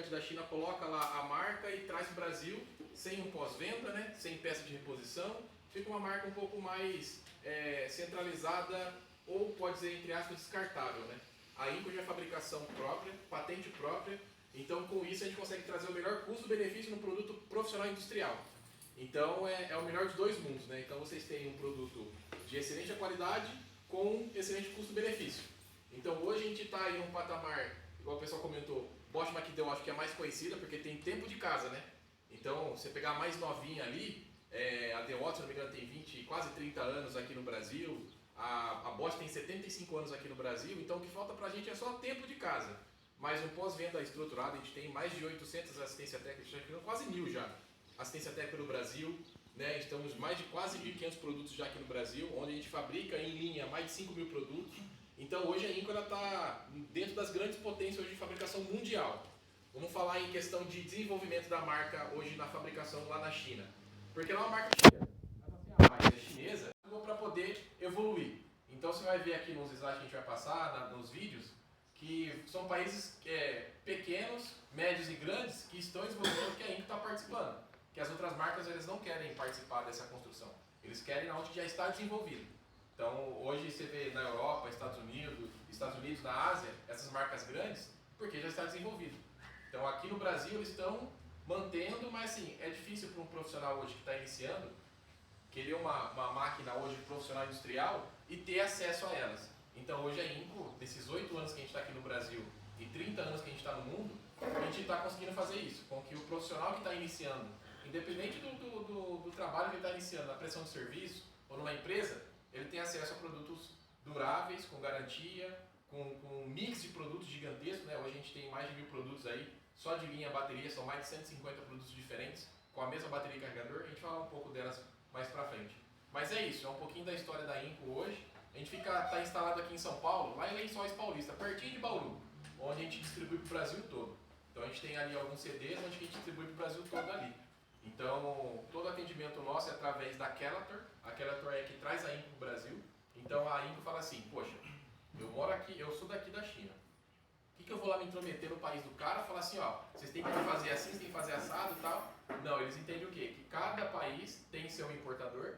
fabricante da China coloca lá a marca e traz para o Brasil sem um pós-venda, né? Sem peça de reposição. Fica uma marca um pouco mais centralizada ou pode dizer, entre aspas, descartável, né? A Inco já é fabricação própria, patente própria, então com isso a gente consegue trazer o melhor custo-benefício no produto profissional industrial. Então é o melhor dos dois mundos, né? Então vocês têm um produto de excelente qualidade com excelente custo-benefício. Então hoje a gente está em um patamar, igual o pessoal comentou, Bosch Maquidel acho que é a mais conhecida porque tem tempo de casa, né? Então você pegar a mais novinha ali, a DeWalt, se não me engano, tem 20, quase 30 anos aqui no Brasil, a Bosch tem 75 anos aqui no Brasil, então o que falta pra gente é só tempo de casa. Mas um pós-venda estruturado, a gente tem mais de 800 assistência técnica, quase 1000 já, assistência técnica no Brasil, né? Estamos mais de quase 1.500 produtos já aqui no Brasil, onde a gente fabrica em linha mais de 5.000 produtos. Então hoje a Inco está dentro das grandes potências hoje de fabricação mundial. Vamos falar em questão de desenvolvimento da marca hoje na fabricação lá na China. Porque ela é uma marca chinesa. Mas é chinesa para poder evoluir. Então você vai ver aqui nos slides que a gente vai passar, nos vídeos, que são países pequenos, médios e grandes que estão desenvolvendo que a Inco está participando. Que as outras marcas eles não querem participar dessa construção. Eles querem onde já está desenvolvido. Então hoje você vê na Europa, Estados Unidos, na Ásia, essas marcas grandes, porque já está desenvolvido. Então aqui no Brasil eles estão mantendo, mas assim, é difícil para um profissional hoje que está iniciando querer uma máquina hoje profissional industrial e ter acesso a elas. Então hoje a Inco, nesses 8 anos que a gente está aqui no Brasil e 30 anos que a gente está no mundo, a gente está conseguindo fazer isso, com que o profissional que está iniciando, independente do trabalho que ele está iniciando, na prestação de serviço ou numa empresa, ele tem acesso a produtos duráveis, com garantia, com um mix de produtos gigantesco, né? Hoje a gente tem mais de 1000 produtos aí, só de linha bateria, são mais de 150 produtos diferentes, com a mesma bateria e carregador, a gente fala um pouco delas mais pra frente. Mas é isso, é um pouquinho da história da Inco hoje. A gente está instalado aqui em São Paulo, lá em Lençóis Paulista, pertinho de Bauru, onde a gente distribui para o Brasil todo. Então a gente tem ali alguns CDs onde a gente distribui para o Brasil todo ali. Então todo atendimento nosso é através da Kelator. A Kelator é que traz a Inco para o Brasil. Então a Inco fala assim, poxa, eu moro aqui, eu sou daqui da China. O que eu vou lá me intrometer no país do cara e falar assim, ó, vocês têm que fazer assim, vocês têm que fazer assado e tal. Não, eles entendem o quê? Que cada país tem seu importador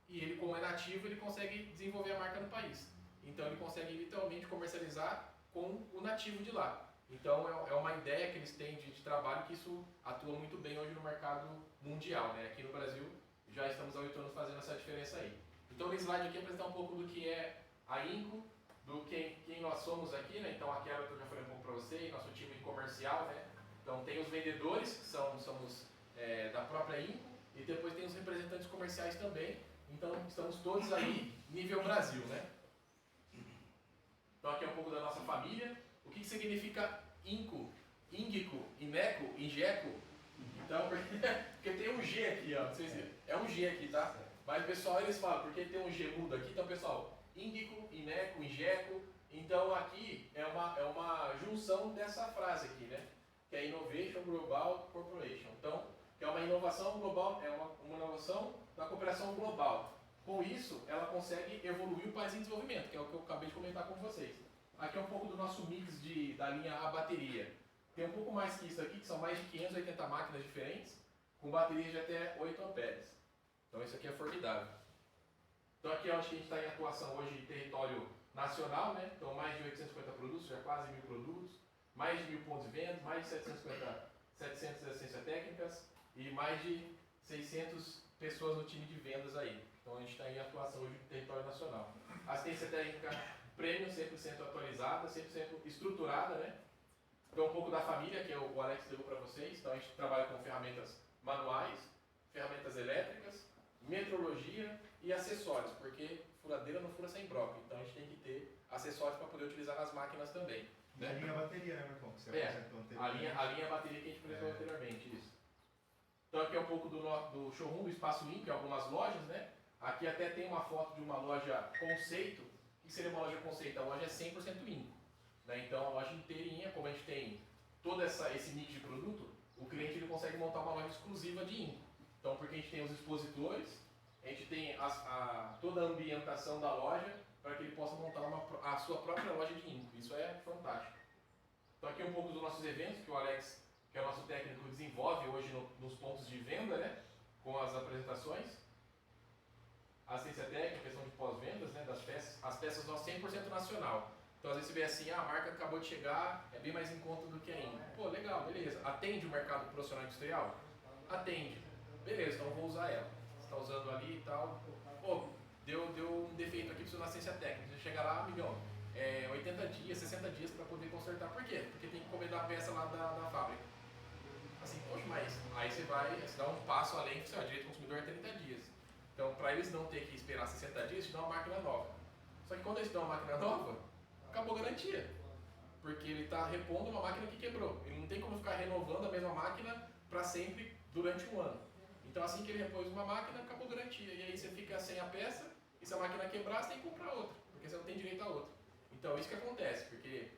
e ele, como é nativo, ele consegue desenvolver a marca no país. Então ele consegue literalmente comercializar com o nativo de lá. Então é uma ideia que eles têm de trabalho que isso atua muito bem hoje no mercado mundial, né? Aqui no Brasil já estamos há 8 anos fazendo essa diferença aí. Então no slide aqui apresentar um pouco do que é a Inco, do quem nós somos aqui, né? Então aqui eu já falei um pouco para vocês, nosso time comercial, né? Então tem os vendedores, que somos da própria Inco, e depois tem os representantes comerciais também. Então estamos todos aí nível Brasil, né? Então aqui é um pouco da nossa família. O que significa Inco, Ingico, Ineco, Ingeco? Então, porque tem um G aqui, ó, vocês viram? É um G aqui, tá? Mas o pessoal eles falam, porque tem um G mudo aqui, então pessoal, Ingico, Ineco, Ingeco. Então aqui é uma junção dessa frase aqui, né? Que é Innovation Global Corporation. Então, que é uma inovação global, é uma inovação da cooperação global. Com isso, ela consegue evoluir o país em desenvolvimento, que é o que eu acabei de comentar com vocês. Aqui é um pouco do nosso mix da linha A bateria. Tem um pouco mais que isso aqui, que são mais de 580 máquinas diferentes, com baterias de até 8 amperes. Então isso aqui é formidável. Então aqui é onde a gente está em atuação hoje em território nacional, né? Então mais de 850 produtos, já quase 1000 produtos, mais de 1000 pontos de venda, mais de 700 assistências técnicas e mais de 600 pessoas no time de vendas aí. Então a gente está em atuação hoje no território nacional. Assistência técnica premium, 100% atualizada, 100% estruturada, né? Então um pouco da família, que o Alex deu para vocês. Então a gente trabalha com ferramentas manuais, ferramentas elétricas, metrologia e acessórios, porque furadeira não fura sem broca. Então a gente tem que ter acessórios para poder utilizar nas máquinas também. E a linha bateria, né, Marcão? Que você apresentou anteriormente. A linha bateria que a gente apresentou anteriormente, isso. Então aqui é um pouco do showroom, do Espaço Inco, algumas lojas, né? Aqui até tem uma foto de uma loja conceito. O que seria uma loja conceito? A loja é 100% Inco. Né? Então a loja inteirinha, como a gente tem todo esse mix de produto, o cliente ele consegue montar uma loja exclusiva de Inco. Então porque a gente tem os expositores, a gente tem toda a ambientação da loja para que ele possa montar a sua própria loja de Inco. Isso é fantástico. Então aqui é um pouco dos nossos eventos que o Alex que é o nosso técnico que desenvolve hoje nos pontos de venda, né? Com as apresentações. Assistência técnica, questão de pós-vendas, né? Das peças. As peças nós 100% nacional. Então às vezes você vê assim, a marca acabou de chegar, é bem mais em conta do que ainda. Pô, legal, beleza. Atende o mercado profissional industrial? Atende. Beleza, então eu vou usar ela. Você está usando ali e tal. Pô, deu um defeito aqui, precisa de assistência técnica. Você chega lá, amigão, 80 dias, 60 dias para poder consertar. Por quê? Porque tem que encomendar a peça lá da fábrica. Assim, poxa, mas aí você dá um passo além, que o direito do consumidor é 30 dias. Então, para eles não ter que esperar 60 dias, te dá uma máquina nova. Só que quando eles te dão uma máquina nova, acabou a garantia. Porque ele está repondo uma máquina que quebrou. Ele não tem como ficar renovando a mesma máquina para sempre durante um ano. Então assim que ele repôs uma máquina, acabou a garantia. E aí você fica sem a peça, e se a máquina quebrar, você tem que comprar outra. Porque você não tem direito a outra. Então isso que acontece, porque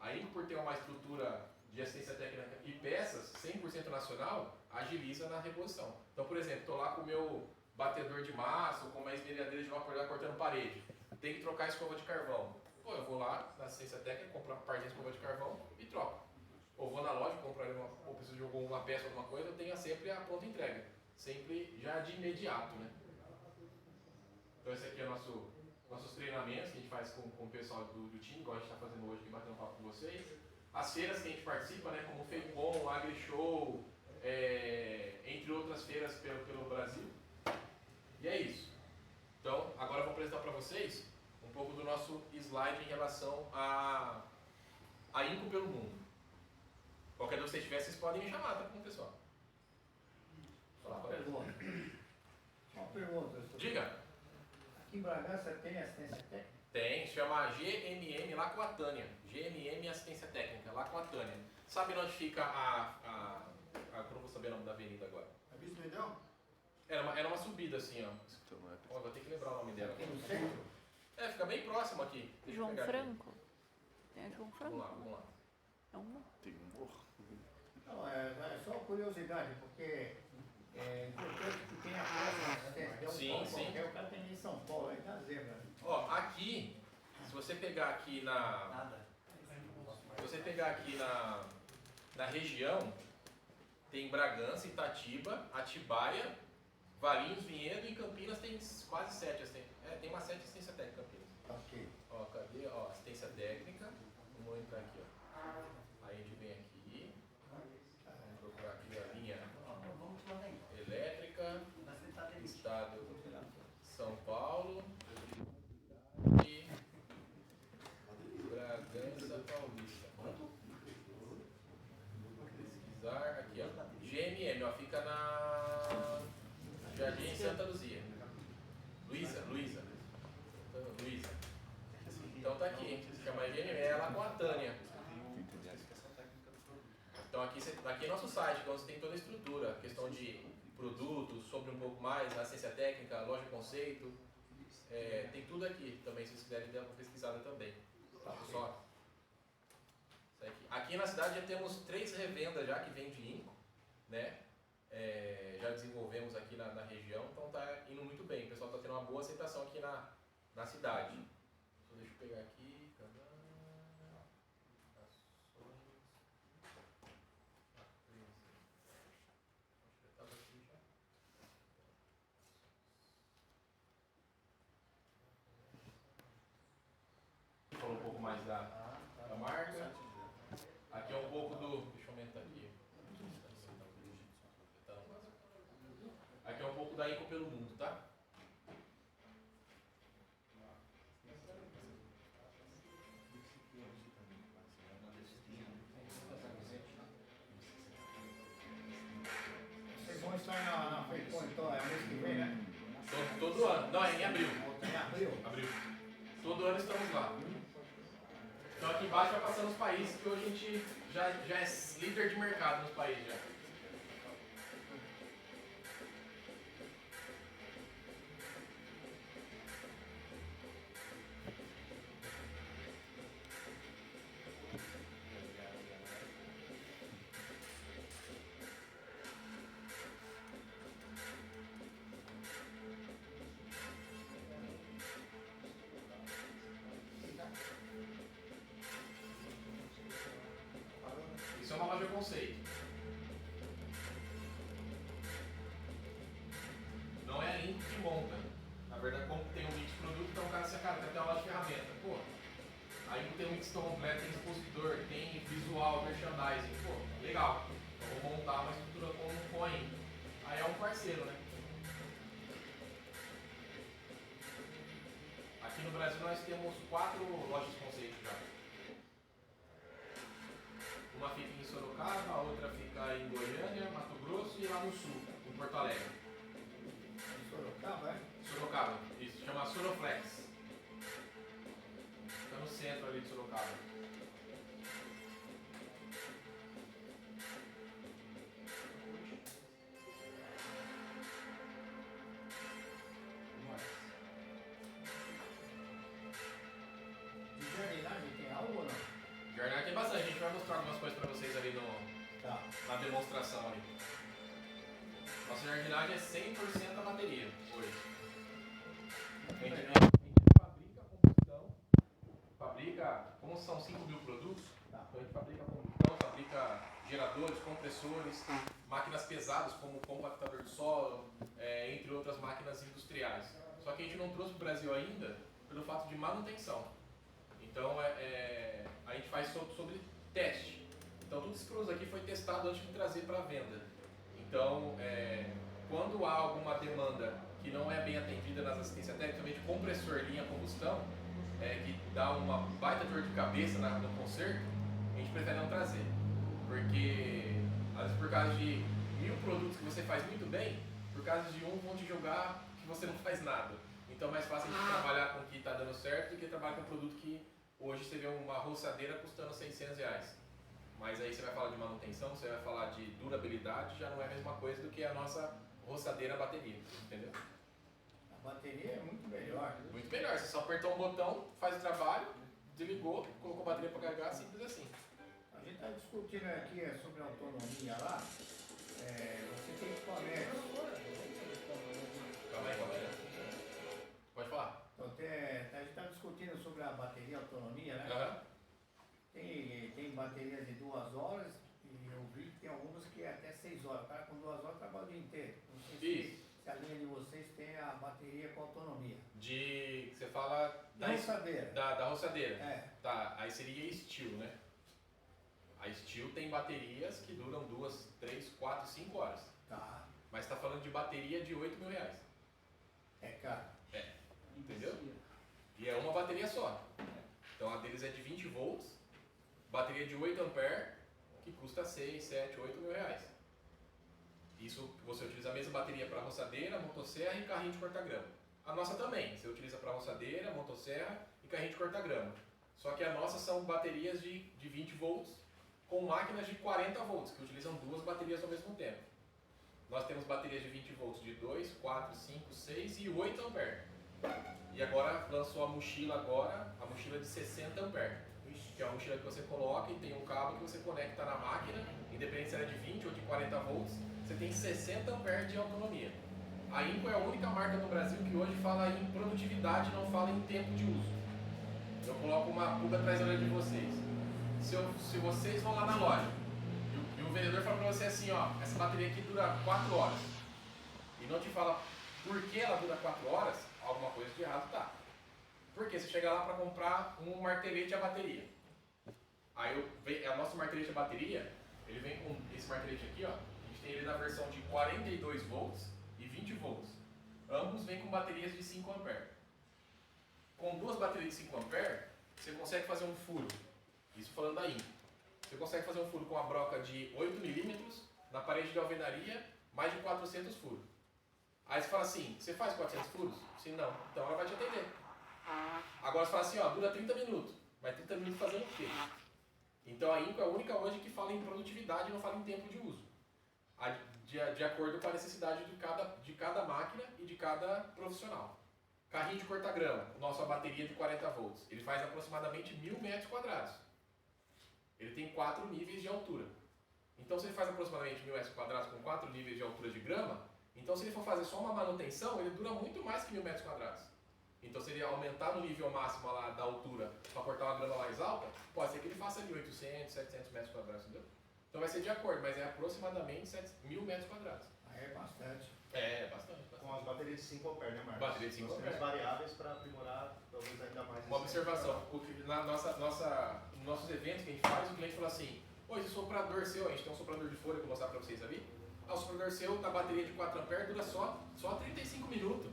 aí por ter uma estrutura de assistência técnica e peças 100% nacional, agiliza na reposição. Então, por exemplo, estou lá com o meu batedor de massa ou com uma esmerilhadeira de vapor lá cortando parede. Tem que trocar a escova de carvão. Pô, eu vou lá na assistência técnica, compro uma parte de escova de carvão e troco. Ou vou na loja, comprar ou preciso de alguma peça, alguma coisa, eu tenho sempre a pronta entrega. Sempre já de imediato, né? Então esse aqui é nossos treinamentos que a gente faz com o pessoal do time, igual a gente está fazendo hoje aqui, batendo papo com vocês. As feiras que a gente participa, né, como o FEICOM, AgriShow, entre outras feiras pelo Brasil. E é isso. Então, agora eu vou apresentar para vocês um pouco do nosso slide em relação a INCO pelo mundo. Qualquer dúvida que vocês tiverem, vocês podem me chamar, tá bom, pessoal? Só uma pergunta. Diga. Aqui em Bragança tem assistência técnica? Tem, se chama GMM Lacoatânia. GMM Assistência Técnica, Lacoatânia. Sabe onde fica eu não vou saber o nome da avenida agora. A Bispo Medão? Era uma subida assim, ó. Vou ter que lembrar o nome dela. Aqui no centro? Fica bem próximo aqui. Deixa eu João pegar Franco? Aqui. É João Franco? Vamos lá. É um... Tem um morro. Não, é só curiosidade, porque é importante que tenha próxima. Sim. O cara tem em São Paulo, aí tá zebra. Ó, aqui, se você pegar aqui na região, tem Bragança, Itatiba, Atibaia, Valinhos, Vinhedo e Campinas tem quase 7. Tem uma 7 assistência técnica em Campinas. Ok. Ó, cadê? Ó, assistência técnica. Vamos entrar aqui, ó. Aí a gente vem aqui. Vamos procurar aqui a linha elétrica, estado São Paulo e Bragança Paulista. Pesquisar aqui, ó. GMM, ó, fica na Jardim Santa Luzia. Luísa. Então tá aqui, se chama GMM, é Lacoatânia. Então aqui é nosso site, então você tem toda a estrutura, questão de produtos, sobre um pouco mais, assistência técnica, loja conceito, tem tudo aqui também, se vocês quiserem dar uma pesquisada também. Tá, pessoal? Aqui na cidade já temos 3 revendas já que vêm de INCO, né? Já desenvolvemos aqui na região, então está indo muito bem. O pessoal está tendo uma boa aceitação aqui na cidade. Então, deixa eu pegar aqui. Falou um pouco mais da marca. Aqui é um pouco do. Deixa eu aumentar aqui. Aqui é um pouco da INCO pelo mundo, tá? Vocês vão estar na FEICOM, então, é mês que vem, né? Todo ano. Não, é em abril. Em abril? Todo ano estamos lá. Então aqui embaixo vai passando os países que hoje a gente já é líder de mercado nos países já. Isso é uma loja conceito. legal. Então vou montar uma estrutura com a Inco. Aí é um parceiro, né? Aqui no Brasil nós temos 4 lojas conceito já. Uma fica em Sorocaba, a outra fica em Goiânia, Mato Grosso e lá no sul, em Porto Alegre. Sorocaba, é? Sorocaba, isso, chama Soroflex. Fica no centro ali de Sorocaba. De jardinagem tem algo ou não? Jardinagem tem bastante, a gente vai mostrar algumas coisas pra vocês ali Tá. na demonstração ali. Nossa jardinagem é 100% a bateria hoje. A gente fabrica combustão, como são 5 mil produtos, então a gente fabrica combustão, fabrica geradores, compressores, máquinas pesadas como compactador de solo, entre outras máquinas industriais. Só que a gente não trouxe para o Brasil ainda pelo fato de manutenção. Então a gente faz sobre teste. Então tudo isso que eu uso aqui foi testado antes de trazer para venda. Então, quando há alguma demanda que não é bem atendida nas assistências técnicas, principalmente compressor linha combustão, que dá uma baita dor de cabeça no conserto, a gente prefere não trazer. Porque, às vezes, por causa de 1000 produtos que você faz muito bem, por causa de um vão te jogar que você não faz nada. Então é mais fácil a gente trabalhar com o que está dando certo do que trabalhar com um produto que hoje você vê uma roçadeira custando R$600. Mas aí você vai falar de manutenção, você vai falar de durabilidade, já não é a mesma coisa do que a nossa roçadeira bateria, entendeu? A bateria é muito melhor. Muito melhor, você só apertou um botão, faz o trabalho, desligou, colocou a bateria para carregar, simples assim. A gente está discutindo aqui sobre autonomia lá. Você tem equipamentos. Calma aí. Pode falar. Então, a gente está discutindo sobre a bateria autonomia, né? Uhum. Tem baterias de 2 horas e eu vi que tem algumas que é até 6 horas. O cara com 2 horas trabalha o dia inteiro. Não sei se a linha de vocês tem a bateria com autonomia. Você fala Da roçadeira. Da roçadeira. É. Tá, aí seria Steel, né? A Steel tem baterias que duram 2, 3, 4, 5 horas. Tá. Mas está falando de bateria de R$8.000. É caro. Entendeu? E é uma bateria só. Então a deles é de 20 volts, bateria de 8 ampere, que custa 6, 7, 8 mil reais. Isso você utiliza a mesma bateria para roçadeira, motosserra e carrinho de corta-grama. A nossa também, você utiliza para roçadeira, motosserra e carrinho de corta-grama. Só que a nossa são baterias de 20 volts com máquinas de 40 volts, que utilizam 2 baterias ao mesmo tempo. Nós temos baterias de 20 volts de 2, 4, 5, 6 e 8 ampere. E agora lançou a mochila de 60 ampere, que é uma mochila que você coloca e tem um cabo que você conecta na máquina, independente se ela é de 20 ou de 40 volts, você tem 60 ampere de autonomia. A Inco é a única marca no Brasil que hoje fala em produtividade, não fala em tempo de uso. Eu coloco uma pulga atrás da orelha de vocês. Se vocês vão lá na loja e o vendedor fala para você assim, ó, essa bateria aqui dura 4 horas, e não te fala por que ela dura 4 horas, alguma coisa de errado tá. Porque você chega lá para comprar um martelete a bateria. Aí a nosso martelete a bateria, ele vem com esse martelete aqui, ó. A gente tem ele na versão de 42 volts e 20 volts. Ambos vêm com baterias de 5 ampere. Com 2 baterias de 5 ampere, você consegue fazer um furo. Isso falando da Inco. Você consegue fazer um furo com uma broca de 8 milímetros na parede de alvenaria, mais de 400 furos. Aí você fala assim, você faz 400 furos? Sim, não. Então ela vai te atender. Agora você fala assim, ó, dura 30 minutos. Mas 30 minutos fazendo o quê? Então a Inco é a única hoje que fala em produtividade e não fala em tempo de uso. De acordo com a necessidade de cada máquina e de cada profissional. Carrinho de corta-grama, nossa bateria de 40 volts. Ele faz aproximadamente 1000 metros quadrados. Ele tem 4 níveis de altura. Então se ele faz aproximadamente 1000 metros quadrados com 4 níveis de altura de grama, então se ele for fazer só uma manutenção, ele dura muito mais que 1000 metros quadrados. Então se ele aumentar no nível máximo lá da altura para cortar uma grama mais alta, pode ser que ele faça ali 800, 700 metros quadrados, entendeu? Então vai ser de acordo, mas é aproximadamente 1000 metros quadrados. Aí é bastante. É, bastante. Com as baterias de 5 ampere, né, Marcos? Bateria de 5 Nós ampere. temos variáveis para aprimorar talvez ainda mais. Uma observação, nos nossos eventos que a gente faz, o cliente fala assim, Hoje o soprador seu, a gente tem um soprador de folha que eu vou mostrar para vocês ali. O soprador seu da bateria de 4 A dura só 35 minutos.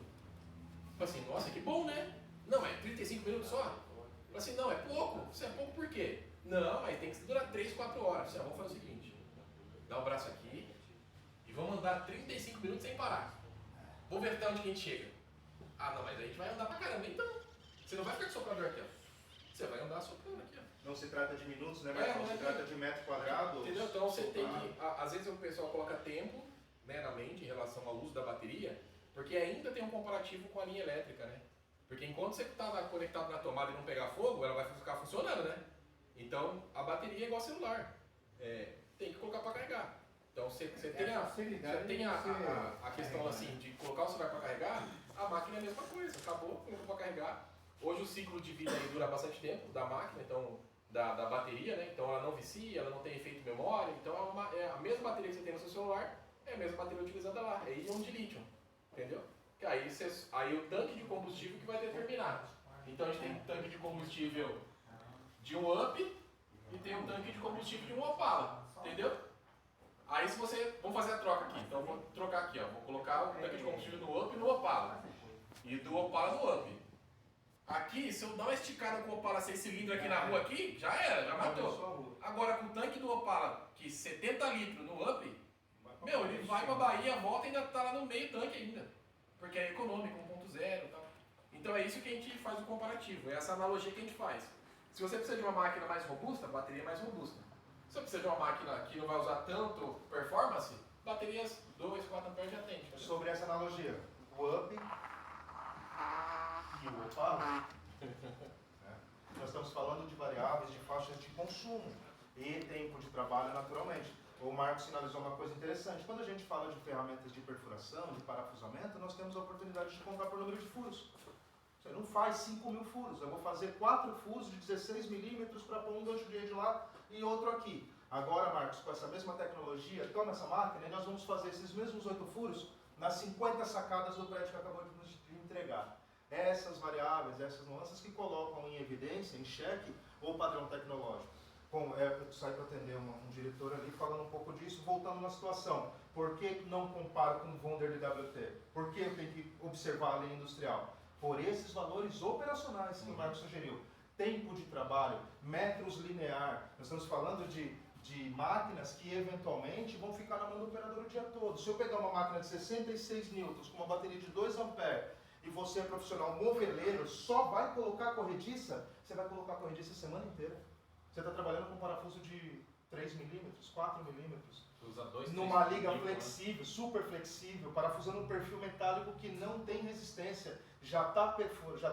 Assim, nossa, que bom, né? Não, mas 35 minutos só? Assim, não, é pouco. Você é pouco por quê? Não, mas tem que durar 3, 4 horas. Assim, vamos fazer o seguinte, dá o braço aqui e vamos andar 35 minutos sem parar. Vamos ver até onde que a gente chega. Ah, não, mas a gente vai andar pra caramba, então. Você não vai ficar com o soprador aqui, ó. Você vai andar soprando aqui, ó. Não se trata de minutos, né? Mas não se trata de metro quadrado. Entendeu? Então você tem que. Às vezes o pessoal coloca tempo, né, na mente em relação ao uso da bateria, porque ainda tem um comparativo com a linha elétrica, né? Porque enquanto você está conectado na tomada e não pegar fogo, ela vai ficar funcionando, né? Então a bateria é igual celular. Tem que colocar para carregar. Então você tem a questão assim de colocar o celular para carregar, a máquina é a mesma coisa, acabou, colocou para carregar. Hoje o ciclo de vida aí dura bastante tempo da máquina, então da bateria, né? Então ela não vicia, ela não tem efeito de memória, então é a mesma bateria que você tem no seu celular, é a mesma bateria utilizada lá, é íon de lítio, entendeu? Que aí o tanque de combustível que vai determinar. Então a gente tem um tanque de combustível de um Up e tem um tanque de combustível de um Opala, entendeu? Aí se você, vamos fazer a troca aqui, então eu vou trocar aqui, ó, vou colocar o tanque de combustível no Up e no Opala, e do Opala no Up. Aqui, se eu dar uma esticada com o Opala 6 cilindros aqui na rua, aqui, já era, já matou. Agora com o tanque do Opala, que 70 litros no Up, meu, ele vai pra Bahia, volta e ainda tá lá no meio tanque ainda. Porque é econômico, 1.0 e tal. Então é isso que a gente faz o comparativo, é essa analogia que a gente faz. Se você precisa de uma máquina mais robusta, a bateria é mais robusta. Se você precisa de uma máquina que não vai usar tanto performance, baterias 2, 4 A já tem. Entendeu? Sobre essa analogia, o Up e o Opala, nós estamos falando de variáveis de faixas de consumo e tempo de trabalho naturalmente. O Marcos sinalizou uma coisa interessante. Quando a gente fala de ferramentas de perfuração, de parafusamento, nós temos a oportunidade de contar por número de furos. Você não faz 5.000 furos. Eu vou fazer 4 furos de 16 milímetros para pôr um gancho de rede lá e outro aqui. Agora, Marcos, com essa mesma tecnologia, toma essa máquina e nós vamos fazer esses mesmos 8 furos nas 50 sacadas do prédio que acabou de nos entregar. Essas variáveis, essas nuances que colocam em evidência, em xeque, o padrão tecnológico. Bom, eu saí para atender um diretor ali falando um pouco disso, voltando na situação. Por que não comparo com o Wonder de WT? Por que eu tenho que observar a lei industrial? Por esses valores operacionais que o Marcos sugeriu. Tempo de trabalho, metros linear. Nós estamos falando de máquinas que eventualmente vão ficar na mão do operador o dia todo. Se eu pegar uma máquina de 66 newtons com uma bateria de 2 amperes e você é profissional moveleiro, só vai colocar corrediça, você vai colocar corrediça a semana inteira. Você está trabalhando com um parafuso de 3 milímetros, 4 milímetros. Numa liga flexível, super flexível, parafusando um perfil metálico que não tem resistência, já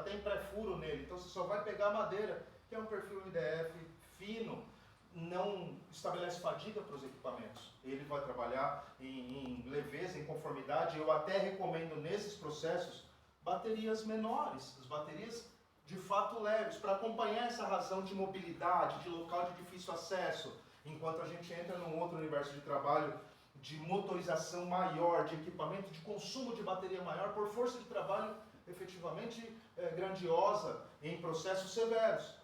tem pré-furo nele. Então você só vai pegar a madeira, que é um perfil IDF fino, não estabelece fadiga para os equipamentos. Ele vai trabalhar em leveza, em conformidade. Eu até recomendo nesses processos baterias menores, as baterias de fato leves, para acompanhar essa razão de mobilidade, de local de difícil acesso, enquanto a gente entra num outro universo de trabalho de motorização maior, de equipamento de consumo de bateria maior, por força de trabalho efetivamente grandiosa em processos severos.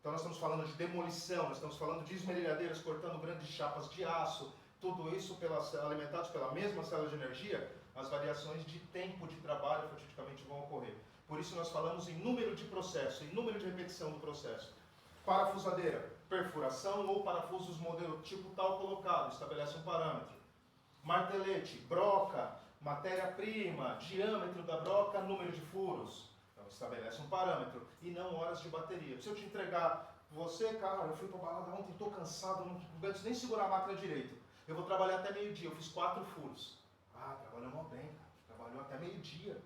Então nós estamos falando de demolição, nós estamos falando de esmerilhadeiras cortando grandes chapas de aço, tudo isso alimentados pela mesma célula de energia, as variações de tempo de trabalho fatidicamente vão ocorrer. Por isso nós falamos em número de processo, em número de repetição do processo. Parafusadeira, perfuração ou parafusos modelo tipo tal colocado, estabelece um parâmetro. Martelete, broca, matéria-prima, diâmetro da broca, número de furos. Então estabelece um parâmetro e não horas de bateria. Se eu te entregar, você, cara, eu fui para balada ontem, estou cansado, não aguento nem segurar a máquina direito. Eu vou trabalhar até meio-dia, eu fiz 4 furos. Ah, trabalhou mal bem, trabalhou até meio-dia.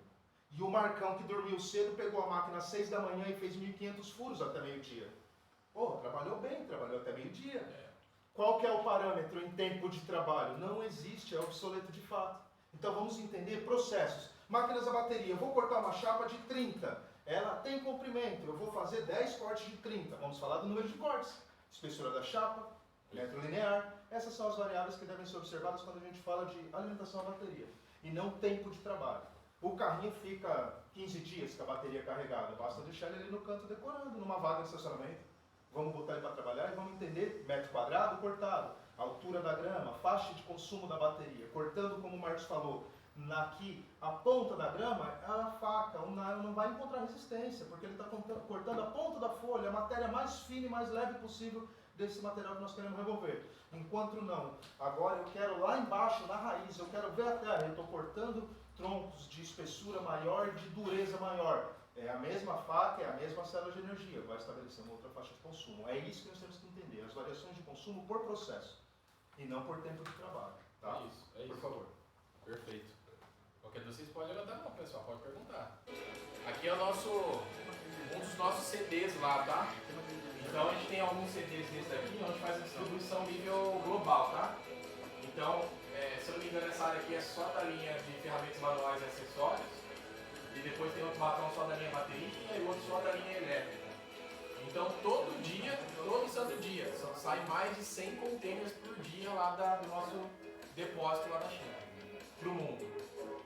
E o Marcão, que dormiu cedo, pegou a máquina às 6 da manhã e fez 1.500 furos até meio-dia. Pô, trabalhou bem, trabalhou até meio-dia. Qual que é o parâmetro em tempo de trabalho? Não existe, é obsoleto de fato. Então vamos entender processos. Máquinas a bateria, eu vou cortar uma chapa de 30. Ela tem comprimento, eu vou fazer 10 cortes de 30. Vamos falar do número de cortes. Espessura da chapa, metro linear. Essas são as variáveis que devem ser observadas quando a gente fala de alimentação à bateria. E não tempo de trabalho. O carrinho fica 15 dias com a bateria carregada. Basta deixar ele ali no canto decorando, numa vaga de estacionamento. Vamos botar ele para trabalhar e vamos entender metro quadrado cortado, altura da grama, faixa de consumo da bateria, cortando como o Marcos falou. Aqui, a ponta da grama, a faca, o nylon não vai encontrar resistência, porque ele está cortando a ponta da folha, a matéria mais fina e mais leve possível desse material que nós queremos remover. Enquanto não, agora eu quero lá embaixo, na raiz, eu quero ver a terra, eu estou cortando troncos de espessura maior, de dureza maior. É a mesma faca, é a mesma célula de energia, vai estabelecer uma outra faixa de consumo. É isso que nós temos que entender, as variações de consumo por processo, e não por tempo de trabalho. Tá? É isso. Por favor. Perfeito. Qualquer de vocês pode levantar a mão, pessoal, pode perguntar. Aqui é um dos nossos CDs lá, tá? Então a gente tem alguns CDs desse aqui, onde faz a distribuição nível global, tá? Então, se eu não me engano, essa área aqui é só da linha de ferramentas manuais e acessórios. E depois tem outro batom só da linha bateria e outro só da linha elétrica. Então todo dia, todo santo dia, sai mais de 100 containers por dia lá do nosso depósito lá na China, para o mundo.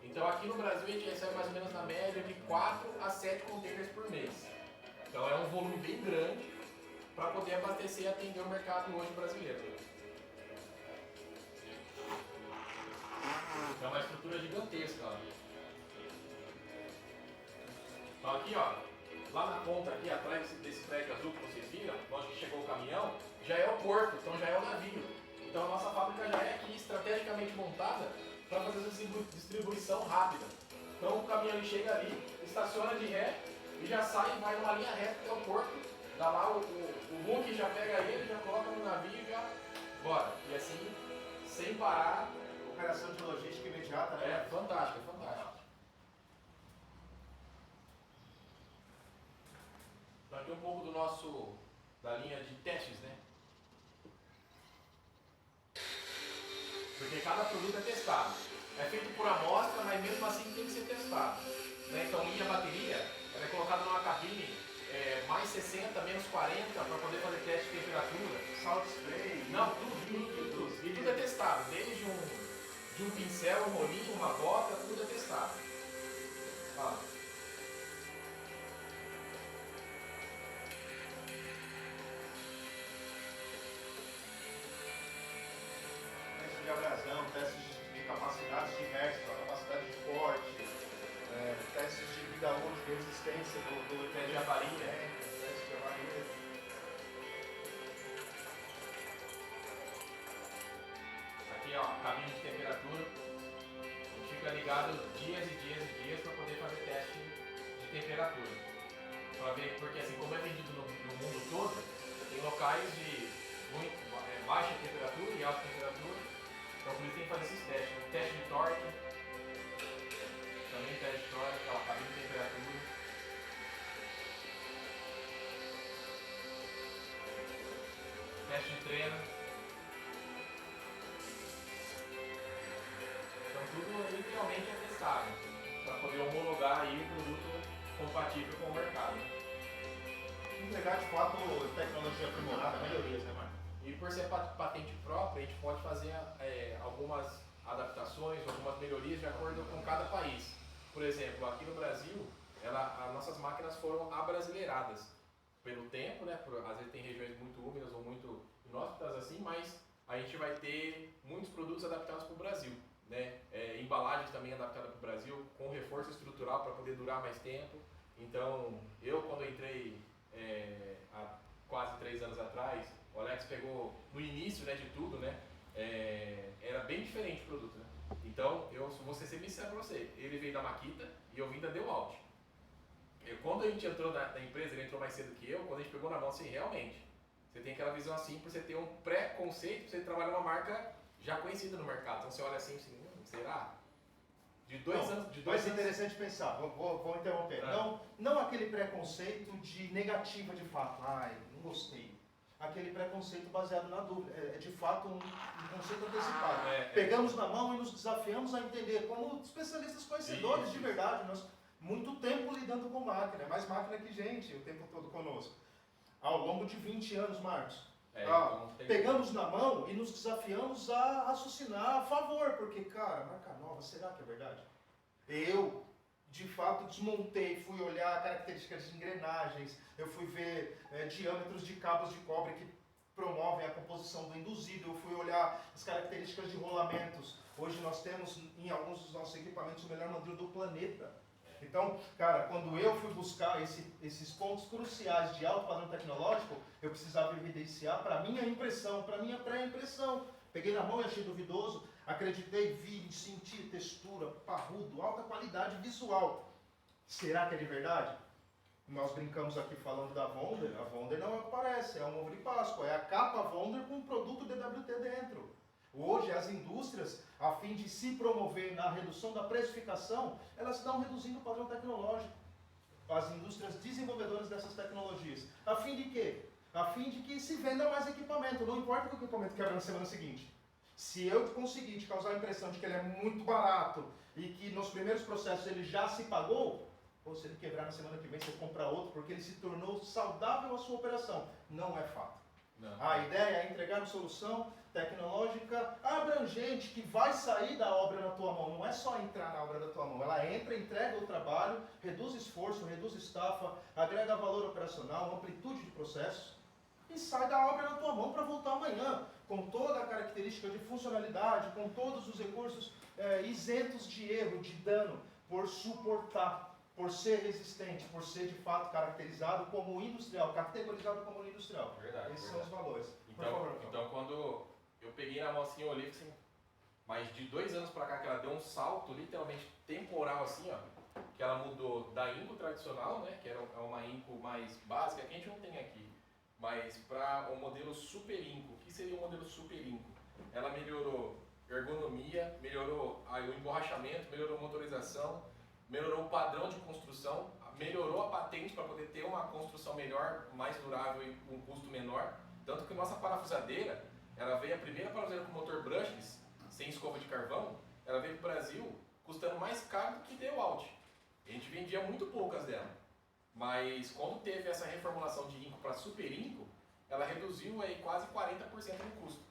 Então aqui no Brasil a gente recebe mais ou menos na média de 4 a 7 containers por mês. Então é um volume bem grande para poder abastecer e atender o mercado hoje brasileiro. É uma estrutura gigantesca. Ó. Então aqui, ó, lá na ponta, aqui atrás desse prédio azul que vocês viram, onde chegou o caminhão, já é o porto, então já é o navio. Então a nossa fábrica já é aqui estrategicamente montada para fazer essa distribuição rápida. Então o caminhão ele chega ali, estaciona de ré e já sai e vai numa linha reta até o porto. Dá lá o Hulk já pega ele, já coloca no navio e já bora. E assim, sem parar. Operação de logística imediata, né? É fantástico, é fantástico. Então aqui um pouco da linha de testes, né? Porque cada produto é testado. É feito por amostra, mas mesmo assim tem que ser testado. Né? Então linha bateria, ela é colocada numa cabine mais 60, menos 40, para poder fazer teste de temperatura. Salt spray. Não, tudo. E tudo é testado. Desde um pincel, um rolinho, uma bota, tudo é testado. Ó. Testes de abrasão, testes de capacidades diversas, capacidade de corte, testes de vida útil, de resistência do Teste de avaria. Teste de avaria. Aqui, ó, cabine de temperatura. A gente fica ligado dias e dias e dias para poder fazer teste de temperatura. Para ver, porque assim, como é vendido no mundo todo, tem locais de baixa temperatura e alta temperatura. Então por isso tem que fazer esses testes. Teste de torque. Também teste de torque, ó, cabine de temperatura. Teste de treino. Então tudo literalmente é testado para poder homologar aí o produto compatível com o mercado. Entregar de fato tecnologia aprimorada, melhorias, né, Marcos? E por ser patente própria, a gente pode fazer algumas adaptações, algumas melhorias de acordo com cada país. Por exemplo, aqui no Brasil, as nossas máquinas foram abrasileiradas pelo tempo, né? Às vezes tem regiões muito úmidas ou muito inóspitas assim, mas a gente vai ter muitos produtos adaptados para o Brasil. Né? Embalagens também adaptadas para o Brasil, com reforço estrutural para poder durar mais tempo. Então, eu quando entrei há quase 3 anos atrás, o Alex pegou no início, né, de tudo, né? Era bem diferente o produto, né? Então, eu vou ser sincero para você, ele veio da Makita e eu vim da Dewalt. Quando a gente entrou na empresa, ele entrou mais cedo que eu, quando a gente pegou na mão, assim, realmente, você tem aquela visão assim, por você ter um pré-conceito, você trabalhar uma marca já conhecida no mercado. Então você olha assim, será? De dois anos. Vai ser interessante pensar, vou interromper. Não aquele preconceito de negativa de fato, não gostei. Aquele preconceito baseado na dúvida. É de fato um conceito antecipado. Pegamos na mão e nos desafiamos a entender, como especialistas conhecedores de verdade, nós muito tempo lidando com máquina, é mais máquina que gente o tempo todo conosco. Ao longo de 20 anos, Marcos. Pegamos na mão e nos desafiamos a raciocinar a favor, porque, cara, marca nova, será que é verdade? Eu de fato desmontei, fui olhar características de engrenagens, eu fui ver diâmetros de cabos de cobre que promovem a composição do induzido, eu fui olhar as características de rolamentos. Hoje nós temos em alguns dos nossos equipamentos o melhor mandril do planeta. Então, cara, quando eu fui buscar esses pontos cruciais de alto padrão tecnológico, eu precisava evidenciar para minha impressão, para minha pré-impressão. Peguei na mão e achei duvidoso, acreditei, vi, senti textura, parrudo, alta qualidade visual. Será que é de verdade? Nós brincamos aqui falando da Wonder, a Wonder não é o que parece, é um ovo de Páscoa, é a capa Wonder com um produto DWT dentro. Hoje as indústrias, a fim de se promover na redução da precificação, elas estão reduzindo o padrão tecnológico. As indústrias desenvolvedoras dessas tecnologias. A fim de quê? A fim de que se venda mais equipamento, não importa que o equipamento quebra na semana seguinte. Se eu conseguir te causar a impressão de que ele é muito barato e que nos primeiros processos ele já se pagou, ou se ele quebrar na semana que vem, você compra outro porque ele se tornou saudável a sua operação. Não é fato. Não. A ideia é entregar uma solução tecnológica abrangente que vai sair da obra na tua mão. Não é só entrar na obra da tua mão. Ela entra, entrega o trabalho, reduz esforço, reduz estafa, agrega valor operacional, amplitude de processos e sai da obra na tua mão para voltar amanhã com toda a característica de funcionalidade, com todos os recursos isentos de erro, de dano, por suportar, por ser resistente, por ser de fato caracterizado como industrial, categorizado como industrial. Verdade, Esses são os valores. Então quando eu peguei na mão assim, eu olhei assim, mas de 2 anos pra cá que ela deu um salto literalmente temporal assim, ó, que ela mudou da Inco tradicional, né, que era uma Inco mais básica, que a gente não tem aqui, mas para o modelo Super Inco. O que seria o modelo Super Inco? Ela melhorou ergonomia, melhorou o emborrachamento, melhorou a motorização, melhorou o padrão de construção, melhorou a patente para poder ter uma construção melhor, mais durável e com um custo menor. Tanto que nossa parafusadeira, ela veio a primeira parafusadeira com motor brushless, sem escova de carvão, ela veio para o Brasil custando mais caro do que DeWalt. A gente vendia muito poucas dela. Mas quando teve essa reformulação de Inco para Super Inco, ela reduziu aí quase 40% no custo.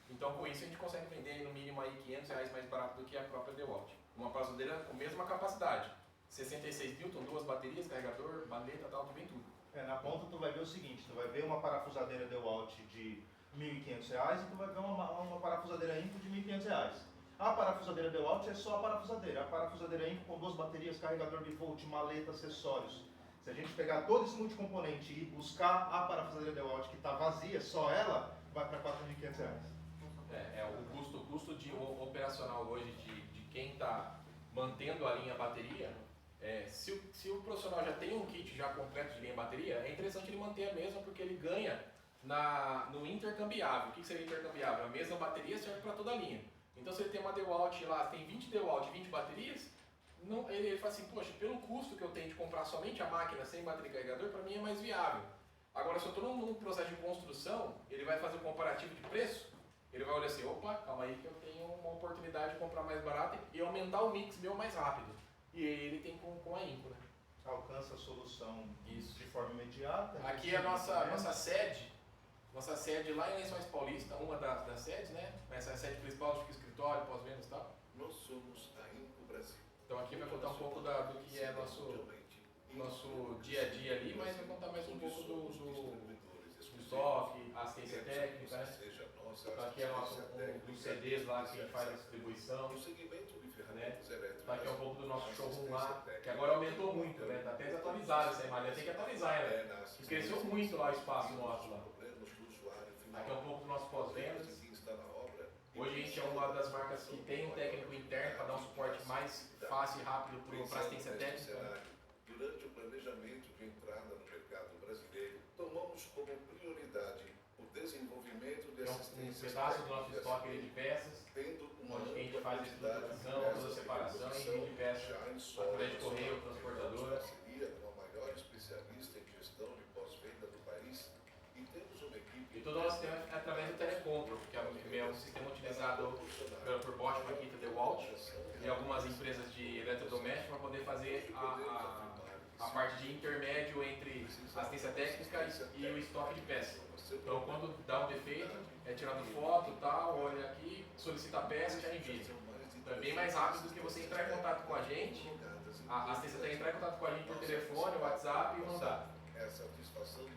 Então com isso a gente consegue vender aí, no mínimo aí R$500 mais barato do que a própria DeWalt. Uma parafusadeira com a mesma capacidade. 66 Newton, 2 baterias, carregador, maleta, tal, tu vem tudo. Na ponta tu vai ver o seguinte, tu vai ver uma parafusadeira DeWalt de R$1.500 e tu vai ver uma parafusadeira Inco de R$1.500. A parafusadeira DeWalt é só a parafusadeira. A parafusadeira Inco com 2 baterias, carregador de volt, maleta, acessórios. Se a gente pegar todo esse multicomponente e buscar a parafusadeira DeWalt que está vazia, só ela, vai para R$4.500. O custo de operacional hoje de quem está mantendo a linha bateria, se o profissional já tem um kit já completo de linha bateria, é interessante ele manter a mesma porque ele ganha no intercambiável. O que seria intercambiável? A mesma bateria serve para toda a linha. Então se ele tem uma DeWalt lá, tem 20 DeWalt e 20 baterias, ele fala assim, poxa, pelo custo que eu tenho de comprar somente a máquina sem bateria e carregador, para mim é mais viável. Agora se eu estou num processo de construção, ele vai fazer um comparativo de preço, ele vai olhar assim, opa, calma aí que eu tenho uma oportunidade de comprar mais barato e aumentar o mix meu mais rápido. E ele tem com a Inco, né? Alcança a solução Isso. de forma imediata. Aqui é a nossa sede. Nossa sede lá em Lençóis Paulista, uma das sedes, né? Essa é a sede principal, fica escritório, pós-vendas e tal. Nós somos a Inco Brasil. Então aqui vai contar um pouco do que é nosso dia a dia ali, mas vai contar mais um pouco do estoque, assistência técnica, né? Então aqui é dos CDs lá que a gente faz a distribuição. O segmento de ferramentas Né? elétricas. Aqui é um pouco do nosso showroom lá, que agora aumentou muito, né? Tá até desatualizado essa imagem, tem que atualizar ela. E cresceu muito lá o espaço nosso lá. Aqui é um pouco do nosso pós-vendas. Hoje a gente é uma das marcas que tem um técnico interno para dar um suporte mais fácil e rápido para assistência técnica. Né? Durante o planejamento de entrada no mercado brasileiro, tomamos como prioridade o desenvolvimento de assistência. Um pedaço do nosso estoque de peças, onde a gente faz a estruturação, toda a separação e vende peças através de correio ou transportadora. Com a maior especialista em gestão de pós-venda do país e temos uma equipe. E todo o nosso sistema é através do telecontrol, que é um sistema utilizado por Bosch, Makita, DeWalt e algumas empresas de eletrodomésticos para poder fazer a parte de intermédio entre a assistência técnica e o estoque de peças. Então, quando dá um defeito, é tirado foto, tal, olha aqui, solicita a peça e já envia. Então é bem mais rápido do que você entrar em contato com a gente. A assistência tem que entrar em contato com a gente por telefone, WhatsApp e mandar.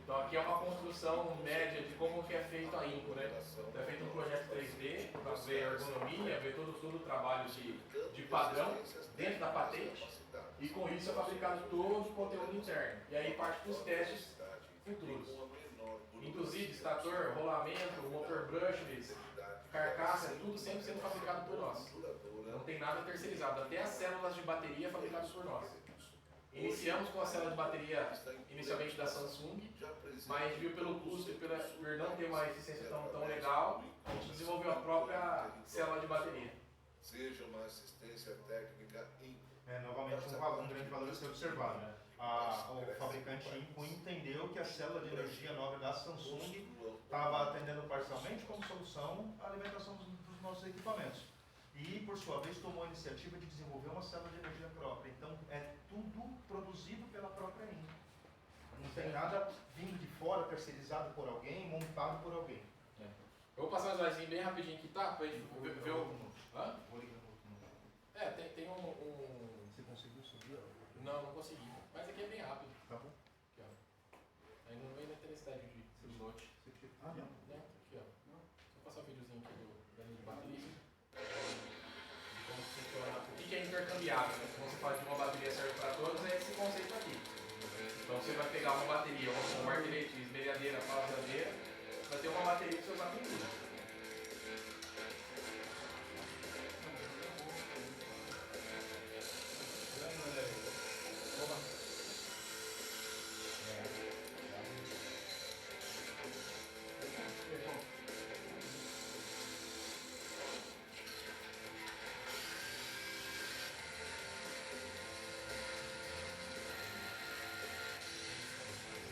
Então aqui é uma construção média de como que é feito a INCO, né? Então é feito um projeto 3D para ver a ergonomia, ver todo o trabalho de padrão dentro da patente e com isso é fabricado todo o conteúdo interno. E aí parte para os testes futuros. Inclusive, estator, rolamento, motor brushless, carcaça, é tudo sempre sendo fabricado por nós. Não tem nada terceirizado, até as células de bateria fabricadas por nós. Iniciamos com a célula de bateria inicialmente da Samsung, mas viu pelo custo e por não ter uma eficiência tão legal, a gente desenvolveu a própria célula de bateria. Seja uma assistência técnica Novamente, um grande valor a ser observado. O fabricante INCO entendeu que a célula de energia nova da Samsung estava atendendo parcialmente como solução a alimentação dos nossos equipamentos. E, por sua vez, tomou a iniciativa de desenvolver uma célula de energia própria. Então, é tudo produzido pela própria INCO. Não tem nada vindo de fora, terceirizado por alguém, montado por alguém. Eu vou passar um slidezinho bem rapidinho aqui, tá? Pra gente ver o... Hã? Vou ligar no outro número. Tem um... Você conseguiu subir? Não consegui. Mas aqui é bem rápido. Tá bom. Aqui, ó. Aí não vai ter necessidade de lote. Ah, não. Aqui, ó. Vou passar o videozinho aqui da linha de bateria. De como funciona. O que é intercambiável, né? Quando você fala de uma bateria serve para todos, é esse conceito aqui. Então você vai pegar uma bateria, uma martelete, esmerilhadeira, pausadeira, vai ter uma bateria que você usar com tudo.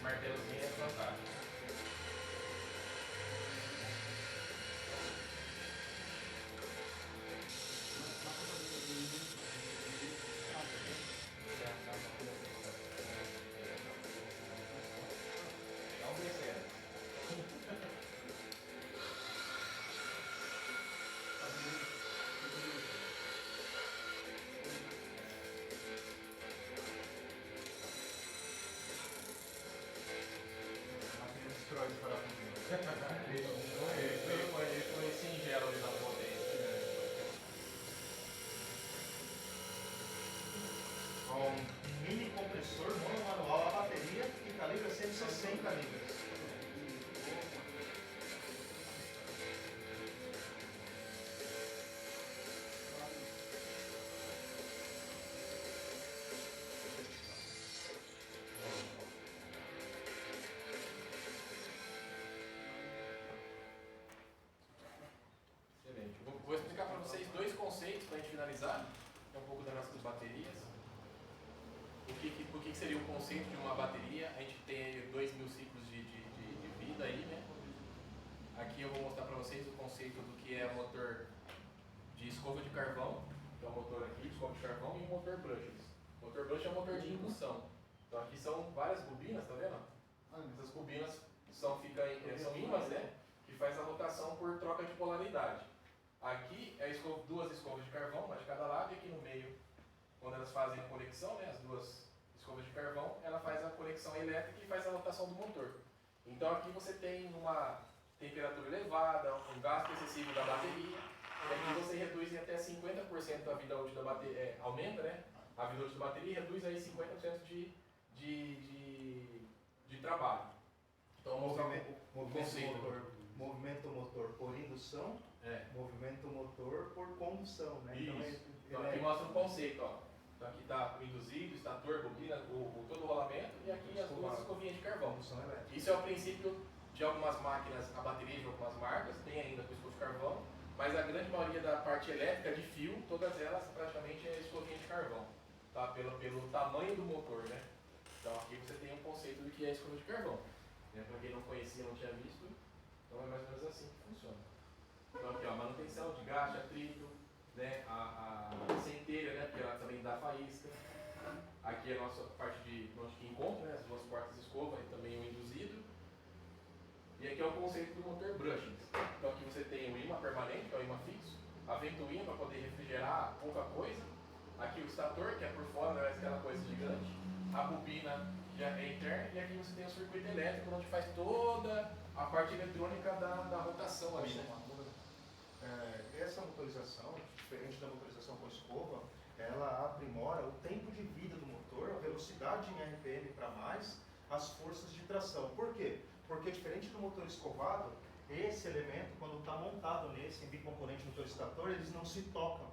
Martelozinho é fantástico. Não descendo. Destrói o parafusinho. Ele foi singelo ali na potência. Um mini compressor monomanual a bateria que calibra 160 libras. Excelente. Vou explicar para vocês dois conceitos para a gente finalizar. É um pouco das nossas baterias. O que seria o conceito de uma bateria? A gente tem aí 2.000 ciclos de vida aí, né? Aqui eu vou mostrar para vocês o conceito do que é motor de escova de carvão. Então o motor aqui, escova de carvão, e o motor brushless. O motor brushless é um motor de indução. Então aqui são várias bobinas, tá vendo? Essas bobinas são ímãs, né? Que faz a rotação por troca de polaridade. Aqui é duas escovas de carvão, uma de cada lado, e aqui no meio, quando elas fazem a conexão, né, as duas escovas de carvão, ela faz a conexão elétrica e faz a rotação do motor. Então aqui você tem uma temperatura elevada, um gasto excessivo da bateria, e aqui você reduz em até 50% a vida útil da bateria, aumenta, né, a vida útil da bateria e reduz aí 50% de trabalho. Então Movimento motor por indução, movimento motor por condução, né? Então aqui mostra o conceito, ó. Então aqui está o induzido, estator, bobina, todo o rolamento, e aqui as duas escovinhas de carvão. Isso é o princípio de algumas máquinas, a bateria de algumas marcas, tem ainda com escova de carvão, mas a grande maioria da parte elétrica de fio, todas elas praticamente é escovinha de carvão, tá? Pelo tamanho do motor, né? Então aqui você tem um conceito do que é escova de carvão. Né? Para quem não conhecia, não tinha visto, então é mais ou menos assim que funciona. Então aqui, ó, manutenção de gasto, atrito, né? A centelha, né? Porque ela também dá faísca. Aqui é a nossa parte de onde que encontra, né? As duas portas escova e também o induzido. E aqui é o conceito do motor brushless. Então aqui você tem o ímã permanente, que é o ímã fixo, a ventoinha para poder refrigerar pouca coisa, aqui o estator, que é por fora, não é aquela coisa gigante, a bobina já é interna, e aqui você tem o circuito elétrico, onde faz toda a parte eletrônica da rotação ali, né? Essa motorização, diferente da motorização com escova, ela aprimora o tempo de vida do motor, a velocidade em RPM para mais, as forças de tração. Por quê? Porque diferente do motor escovado, esse elemento, quando está montado nesse bicomponente motor estator, eles não se tocam.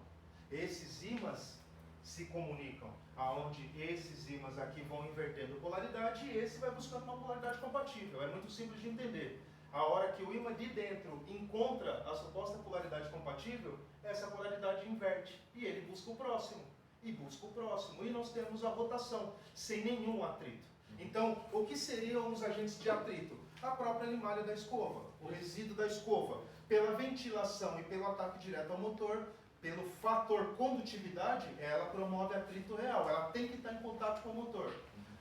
Esses ímãs se comunicam, aonde esses ímãs aqui vão invertendo polaridade e esse vai buscando uma polaridade compatível. É muito simples de entender. A hora que o ímã de dentro encontra a suposta polaridade compatível, essa polaridade inverte e ele busca o próximo, e busca o próximo. E nós temos a rotação, sem nenhum atrito. Então, o que seriam os agentes de atrito? A própria limalha da escova, o resíduo da escova. Pela ventilação e pelo ataque direto ao motor, pelo fator condutividade, ela promove atrito real. Ela tem que estar em contato com o motor.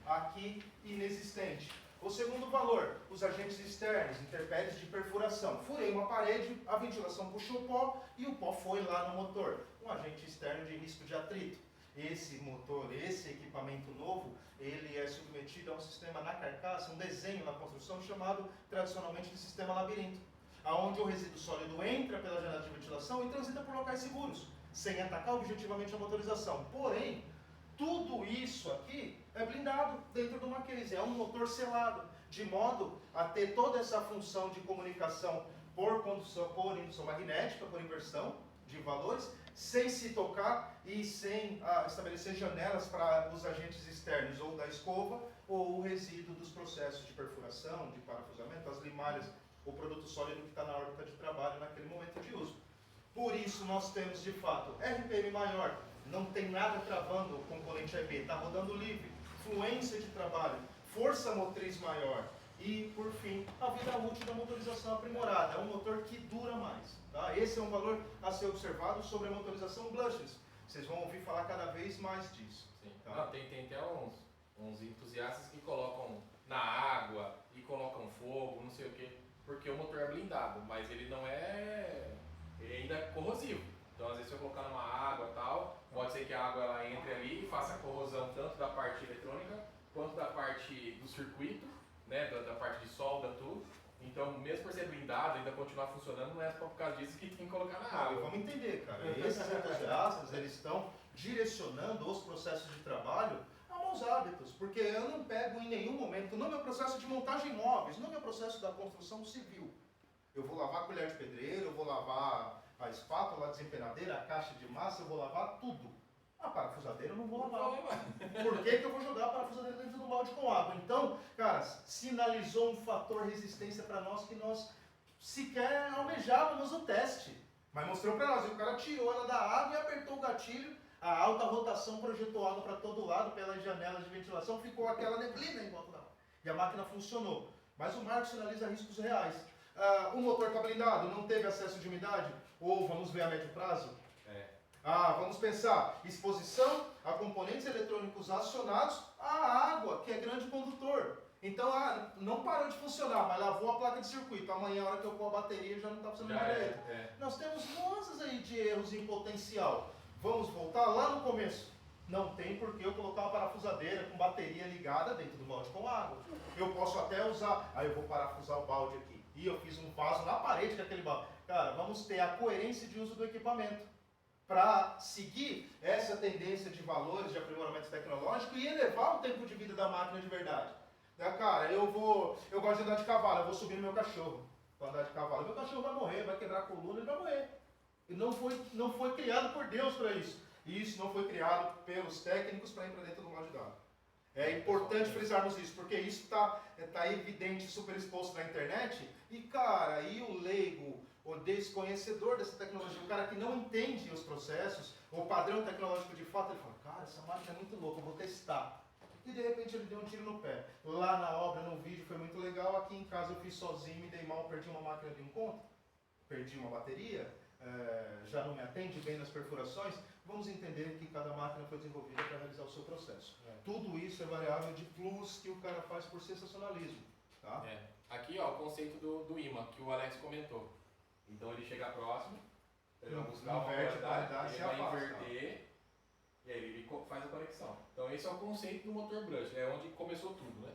Aqui, inexistente. O segundo valor, os agentes externos, intempéries de perfuração. Furei uma parede, a ventilação puxou o pó e o pó foi lá no motor. Um agente externo de risco de atrito. Esse motor, esse equipamento novo, ele é submetido a um sistema na carcaça, um desenho na construção chamado tradicionalmente de sistema labirinto, onde o resíduo sólido entra pela janela de ventilação e transita por locais seguros, sem atacar objetivamente a motorização. Porém, tudo isso aqui é blindado dentro de uma case, é um motor selado, de modo a ter toda essa função de comunicação por condução, por indução magnética, por inversão de valores, sem se tocar e sem estabelecer janelas para os agentes externos ou da escova ou o resíduo dos processos de perfuração, de parafusamento, as limalhas, o produto sólido que está na órbita de trabalho naquele momento de uso. Por isso nós temos de fato RPM maior, não tem nada travando o componente EB, está rodando livre, fluência de trabalho, força motriz maior e, por fim, a vida útil da motorização aprimorada. É um motor que dura mais. Tá? Esse é um valor a ser observado sobre a motorização brushless. Vocês vão ouvir falar cada vez mais disso. Sim. Tá? Não, tem até uns entusiastas que colocam na água e colocam fogo, não sei o que, porque o motor é blindado, mas ele não é... ele ainda é corrosivo. Então, às vezes, se eu colocar numa água e tal, pode ser que a água ela entre ali e faça corrosão tanto da parte eletrônica quanto da parte do circuito, né, da parte de solda, tudo. Então, mesmo por ser blindado, ainda continuar funcionando, não é só por causa disso que tem que colocar na água. Vamos entender, cara. Esses entusiastas, eles estão direcionando os processos de trabalho a maus hábitos, porque eu não pego em nenhum momento, no meu processo de montagem de móveis, no meu processo da construção civil, eu vou lavar a colher de pedreiro, eu vou lavar a espátula, a desempenadeira, a caixa de massa, eu vou lavar tudo. A parafusadeira eu não vou lavar. Por que eu vou jogar a parafusadeira dentro do balde com água? Então, cara, sinalizou um fator resistência para nós que nós sequer almejávamos o teste. Mas mostrou para nós, e o cara tirou ela da água e apertou o gatilho, a alta rotação projetou água para todo lado, pelas janelas de ventilação, ficou aquela neblina em volta da água. E a máquina funcionou. Mas o marco sinaliza riscos reais. O motor está blindado, não teve acesso de umidade? Ou vamos ver a médio prazo? Vamos pensar, exposição a componentes eletrônicos acionados à água, que é grande condutor. Então, não parou de funcionar, mas lavou a placa de circuito. Amanhã, a hora que eu pôr a bateria, já não está funcionando direito. Nós temos nuances aí de erros em potencial. Vamos voltar lá no começo. Não tem porque eu colocar uma parafusadeira com bateria ligada dentro do balde com água. Eu posso até usar, eu vou parafusar o balde aqui. E eu fiz um vaso na parede com aquele balde. Cara, vamos ter a coerência de uso do equipamento para seguir essa tendência de valores de aprimoramento tecnológico e elevar o tempo de vida da máquina de verdade. Cara, eu gosto de andar de cavalo, eu vou subir no meu cachorro para andar de cavalo. Meu cachorro vai morrer, vai quebrar a coluna, ele vai morrer. E não foi criado por Deus para isso. E isso não foi criado pelos técnicos para ir para dentro do balde d'água. É importante frisarmos isso, porque isso está evidente, super exposto na internet. E, cara, o leigo, o desconhecedor dessa tecnologia, o cara que não entende os processos, o padrão tecnológico de fato, ele fala, cara, essa máquina é muito louca, eu vou testar. E de repente ele deu um tiro no pé. Lá na obra, no vídeo, foi muito legal. Aqui em casa eu fiz sozinho, me dei mal, perdi uma máquina de um conto, perdi uma bateria, já não me atende bem nas perfurações. Vamos entender que cada máquina foi desenvolvida para realizar o seu processo. Tudo isso é variável de plus que o cara faz por sensacionalismo. Tá? Aqui, ó, o conceito do imã, que o Alex comentou. Então ele chega próximo, pegamos buscar uma Inverte a polaridade, polaridade, ele se vai afasta. inverter e aí ele faz a conexão. Então esse é o conceito do motor brush, é onde começou tudo, né?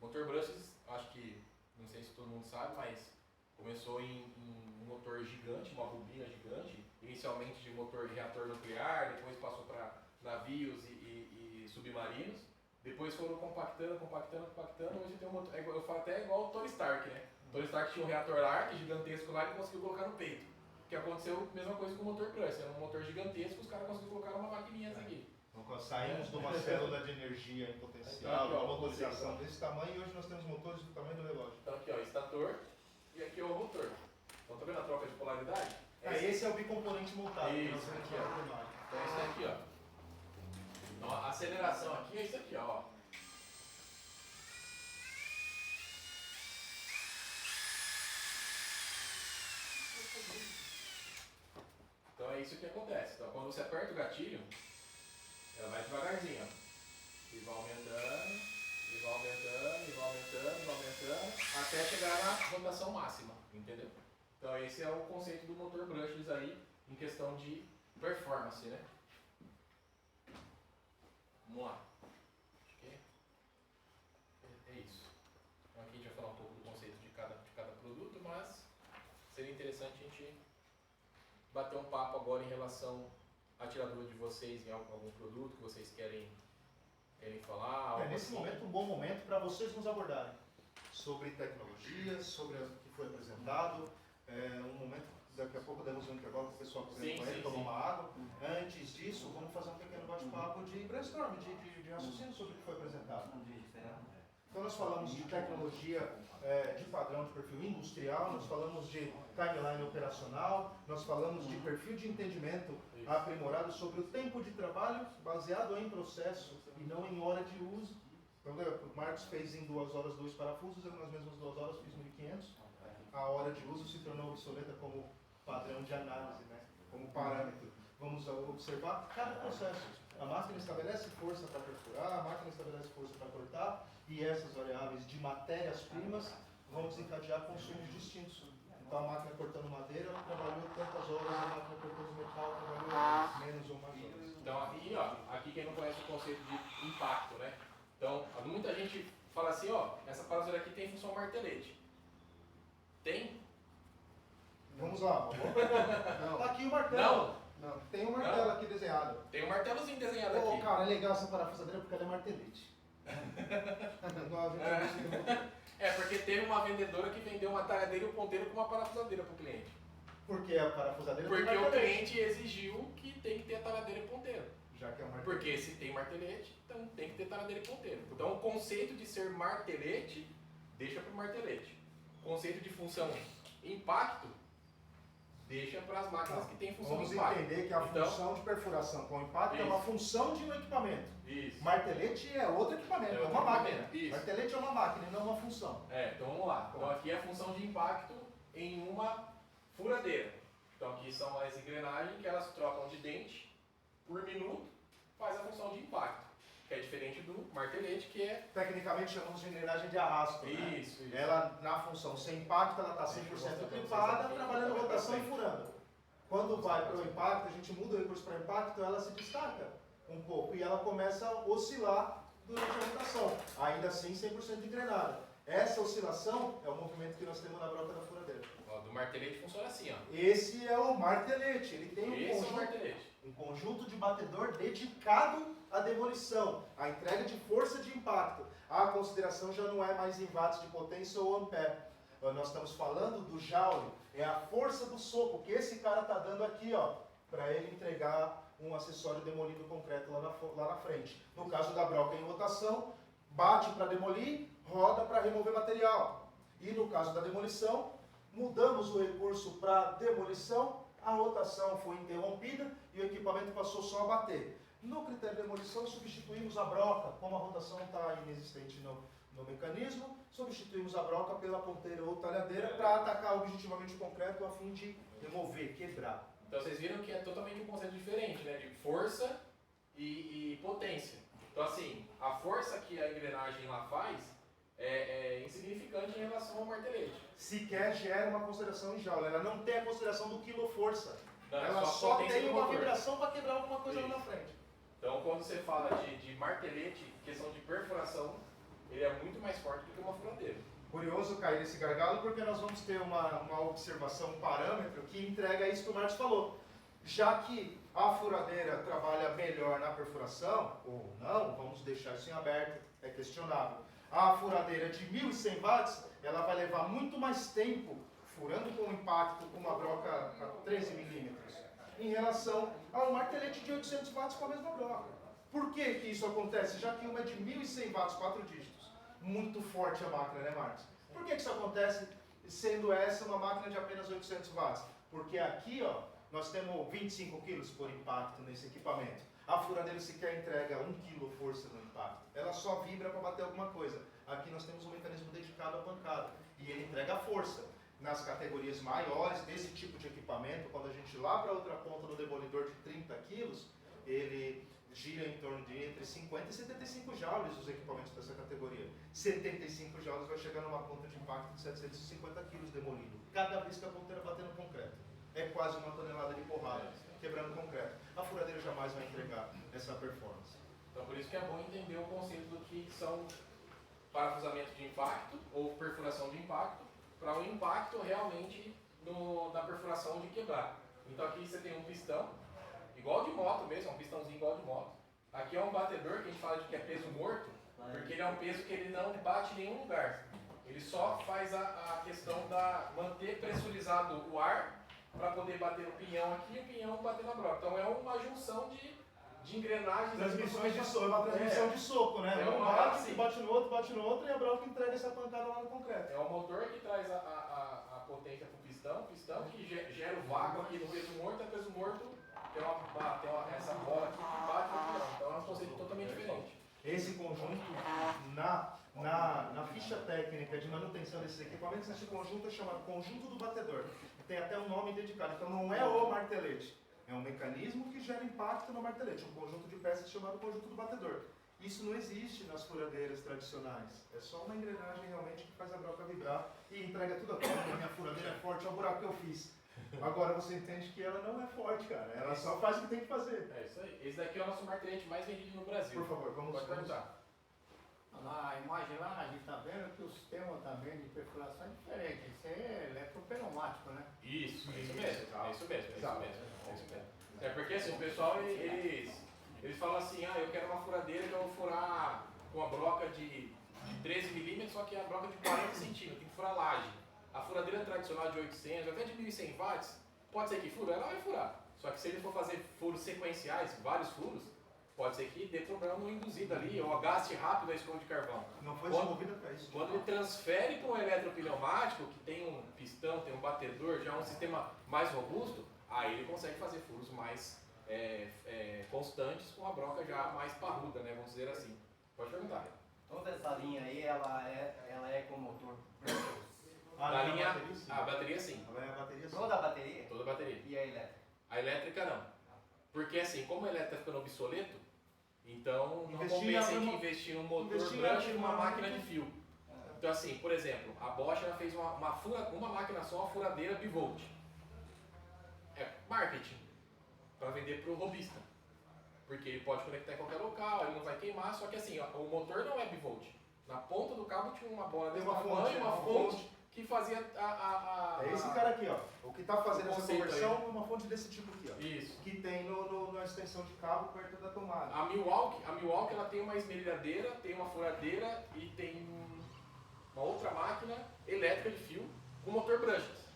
Motor brushes, acho que, não sei se todo mundo sabe, mas começou em um motor gigante, uma bobina gigante, inicialmente de motor de reator nuclear, depois passou para navios e submarinos, depois foram compactando, hoje tem um motor, eu falo até igual o Tony Stark, né? O Tony Stark tinha um reator Arc gigantesco lá e conseguiu colocar no peito. Que aconteceu a mesma coisa com o motor brush, era um motor gigantesco, os caras conseguiram colocar uma maquininha aqui. Então, saímos de uma célula de energia em potencial, uma motorização desse tamanho, e hoje nós temos motores do tamanho do relógio. Então aqui ó, estator e aqui é o rotor. Então tá vendo a troca de polaridade? Esse é o bicomponente montado. que nós Isso, temos aqui, na ó. imagem. Então isso aqui ó. Então a aceleração aqui é isso aqui ó. Então é isso que acontece. Então quando você aperta o gatilho, ela vai devagarzinho, ó. E vai aumentando, e vai aumentando, e vai aumentando, e vai aumentando, até chegar na rotação máxima, entendeu? Então esse é o conceito do motor brushless aí, em questão de performance, né? Vamos lá. Acho que é isso. Então aqui a gente vai falar um pouco do conceito de cada produto, mas seria interessante a gente bater um papo agora em relação à tiradura de vocês em algum produto que vocês querem falar. Algo Nesse assim. momento, um bom momento para vocês nos abordarem sobre tecnologias, sobre o que foi apresentado. Um momento, daqui a pouco demos um intervalo para o pessoal quiser correr, tomar uma água. Antes disso, vamos fazer um pequeno bate-papo de brainstorm, de raciocínio sobre o que foi apresentado. Então nós falamos de tecnologia de padrão de perfil industrial, nós falamos de timeline operacional, nós falamos de perfil de entendimento aprimorado sobre o tempo de trabalho baseado em processo e não em hora de uso. Então o Marcos fez em 2 horas 2 parafusos, eu nas mesmas 2 horas fiz 1500. A hora de uso se tornou obsoleta como padrão de análise, né? Como parâmetro. Vamos observar cada processo. A máquina estabelece força para perfurar, a máquina estabelece força para cortar, e essas variáveis de matérias-primas vão desencadear consumos distintos. Então a máquina cortando madeira trabalhou tantas horas, a máquina cortando metal trabalhou menos ou mais horas. Então aqui, ó, aqui quem não conhece o conceito de impacto, né? Então, muita gente fala assim, ó, essa parafusadeira aqui tem função martelete. Tem? Vamos lá, Não. tá aqui o martelo. Não. Tem um martelo aqui desenhado. Tem um martelozinho desenhado Pô, aqui. cara, é legal essa parafusadeira porque ela é martelete. É, porque teve uma vendedora que vendeu uma talhadeira e um ponteiro com uma parafusadeira para o cliente. Porque a parafusadeira tem Porque o martelete. cliente exigiu que tem que ter a talhadeira e ponteiro. Já que é um martelete. Porque se tem martelete, então tem que ter talhadeira e ponteiro. Então o conceito de ser martelete, deixa para o martelete. O conceito de função impacto, deixa para as máquinas que têm função Vamos impacto. entender que a Então, função de perfuração com impacto é isso. uma função de um equipamento. Isso. Martelete é outro equipamento, É é, outro uma máquina. equipamento, isso. Martelete é uma máquina e não uma função. Então vamos lá. Então aqui é a função de impacto em uma furadeira. Então aqui são as engrenagens que elas trocam de dente por minuto, faz a função de impacto. Que é diferente do martelete, que é... Tecnicamente chamamos de engrenagem de arrasto. Né? Isso. Ela, na função sem impacto, ela está 100% clipada, trabalhando rotação e furando. Quando vai para o impacto, a gente muda o recurso para impacto, ela se destaca um pouco e ela começa a oscilar durante a rotação. Ainda assim, 100% engrenada. Essa oscilação é o movimento que nós temos na broca da furadeira. Ó, do martelete funciona assim, ó. Esse é o martelete. Ele tem Esse é o martelete. um conjunto de batedor dedicado à demolição, à entrega de força de impacto. A consideração já não é mais em watts de potência ou ampere. Nós estamos falando do joule, é a força do soco que esse cara está dando aqui, ó, para ele entregar um acessório demolindo concreto lá na frente. No caso da broca em rotação, bate para demolir, roda para remover material. E no caso da demolição, mudamos o recurso para demolição, a rotação foi interrompida e o equipamento passou só a bater. No critério de demolição, substituímos a broca, como a rotação está inexistente no mecanismo, substituímos a broca pela ponteira ou talhadeira para atacar objetivamente o concreto a fim de remover, quebrar. Então vocês viram que é totalmente um conceito diferente, né? De força e potência. Então assim, a força que a engrenagem lá faz é insignificante em relação ao martelete. Sequer gera uma consideração em joule, ela não tem a consideração do quiloforça. Não, é Ela a só potência tem do uma motor. vibração para quebrar alguma coisa lá na Isso. frente. Então, quando você fala de martelete, questão de perfuração, ele é muito mais forte do que uma furadeira. Curioso cair nesse gargalo, porque nós vamos ter uma observação, um parâmetro que entrega isso que o Marcos falou. Já que a furadeira trabalha melhor na perfuração, ou não, vamos deixar isso em aberto, é questionável. A furadeira de 1100 watts, ela vai levar muito mais tempo furando com impacto com uma broca a 13 milímetros, em relação ao martelete de 800 watts com a mesma broca. Por que que isso acontece? Já que uma é de 1100 watts, 4 dígitos. Muito forte a máquina, né, Marcos? Por que que isso acontece sendo essa uma máquina de apenas 800 watts? Porque aqui, ó, nós temos 25 quilos por impacto nesse equipamento. A furadeira sequer entrega 1 kg força no impacto. Ela só vibra para bater alguma coisa. Aqui nós temos um mecanismo dedicado à pancada. E ele entrega a força. Nas categorias maiores desse tipo de equipamento, quando a gente lá para outra ponta do demolidor de 30 quilos, ele gira em torno de entre 50 e 75 joules os equipamentos dessa categoria. 75 joules vai chegar numa ponta de impacto de 750 quilos demolido. Cada vez que a ponteira bater no concreto. É quase uma tonelada de porrada, quebrando concreto. A furadeira jamais vai entregar essa performance. Então, por isso que é bom entender o conceito do que são parafusamento de impacto ou perfuração de impacto, para o impacto realmente na perfuração de quebrar. Então, aqui você tem um pistão, igual de moto mesmo, um pistãozinho igual de moto. Aqui é um batedor que a gente fala de que é peso morto, porque ele é um peso que ele não bate em nenhum lugar. Ele só faz a questão da manter pressurizado o ar para poder bater no pinhão aqui e o pinhão bater na broca. Então é uma junção de engrenagens. Transmissões de soco, é uma transmissão de soco, né? É Um uma- bate, sim. que bate no outro e a broca entrega essa pancada lá no concreto. É o motor que traz a potência para o pistão que gera o vácuo aqui no peso morto, e o peso morto tem essa bola aqui que bate no pinhão. Então é um conceito totalmente diferente. Esse conjunto, na ficha técnica de manutenção desses equipamentos, esse conjunto é chamado conjunto do batedor. Tem até um nome dedicado, então não é o martelete. É um mecanismo que gera impacto no martelete, um conjunto de peças chamado conjunto do batedor. Isso não existe nas furadeiras tradicionais. É só uma engrenagem realmente que faz a broca vibrar e entrega tudo a conta. A minha furadeira é forte, olha o buraco que eu fiz. Agora você entende que ela não é forte, cara. Ela só faz o que tem que fazer. É isso aí. Esse daqui é o nosso martelete mais vendido no Brasil. Por favor, vamos Pode perguntar. Na imagem lá, a gente está vendo que o sistema também de perfuração é diferente. Isso é eletropneumático, né? Isso, é isso mesmo. É isso mesmo, é isso Exato. mesmo. É isso mesmo. É porque assim, o pessoal, eles falam assim, eu quero uma furadeira que eu vou furar com a broca de 13 milímetros, só que a broca de 40 centímetros, tem que furar laje. A furadeira tradicional de 800, até de 1100 watts, pode ser que fure, ela vai furar. Só que se ele for fazer furos sequenciais, vários furos, pode ser que dê problema no induzido ali, ou gaste rápido a escova de carvão. Não foi Quando- desenvolvida para isso. Quando ele transfere para um eletropneumático, que tem um pistão, tem um batedor, já é um sistema mais robusto, aí ele consegue fazer furos mais constantes com a broca já mais parruda, né? Vamos dizer assim. Pode perguntar. Toda essa linha aí, ela é com motor brushless. Na linha, bateria, sim. a bateria sim, Ela é a bateria sim. Toda a bateria toda a bateria. e a elétrica. A elétrica não. Porque assim, como a elétrica está ficando obsoleto, então não Investir compensa em em uma- investir num motor investir brush em numa uma máquina de fio. Então assim, por exemplo, a Bosch ela fez uma máquina só, uma furadeira bivolt. É marketing para vender para o robista. Porque ele pode conectar em qualquer local, ele não vai queimar, só que assim, ó, o motor não é bivolt. Na ponta do cabo tinha uma bola Tem desse uma tamanho, fonte, uma uma fonte fonte. que fazia É esse cara aqui, ó. O que está fazendo O essa conceito conversão é uma fonte desse tipo aqui, ó. Isso. Que tem na extensão de cabo perto da tomada. A Milwaukee ela tem uma esmerilhadeira, tem uma furadeira e tem uma outra máquina elétrica de fio com motor brushless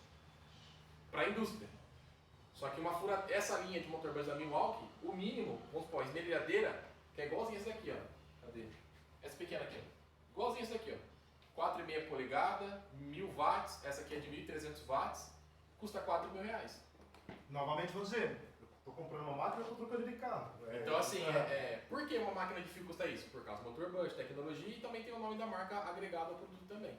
para a indústria. Só que essa linha de motor brushless da Milwaukee, o mínimo, vamos supor, a esmerilhadeira, que é igualzinha essa daqui, ó. Cadê? Essa pequena aqui, ó. Igualzinha essa daqui, ó. 4,5 polegada, 1000 watts, essa aqui é de 1.300 watts, custa R$4.000. Novamente vou dizer, estou comprando uma máquina, eu estou trocando de carro. Então assim, por que uma máquina de fio custa isso? Por causa do motor brush, tecnologia e também tem o nome da marca agregado ao produto também.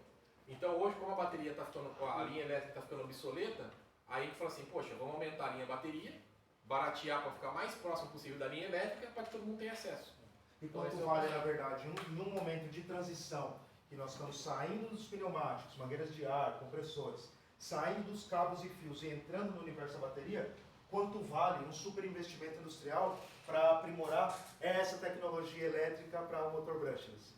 Então hoje, como a bateria está ficando, a linha elétrica está ficando obsoleta, aí a gente fala assim, poxa, vamos aumentar a linha bateria, baratear para ficar mais próximo possível da linha elétrica para que todo mundo tenha acesso. E quanto vale, na verdade, em um momento de transição, que nós estamos saindo dos pneumáticos, mangueiras de ar, compressores, saindo dos cabos e fios e entrando no universo da bateria, quanto vale um super investimento industrial para aprimorar essa tecnologia elétrica para o motor brushless.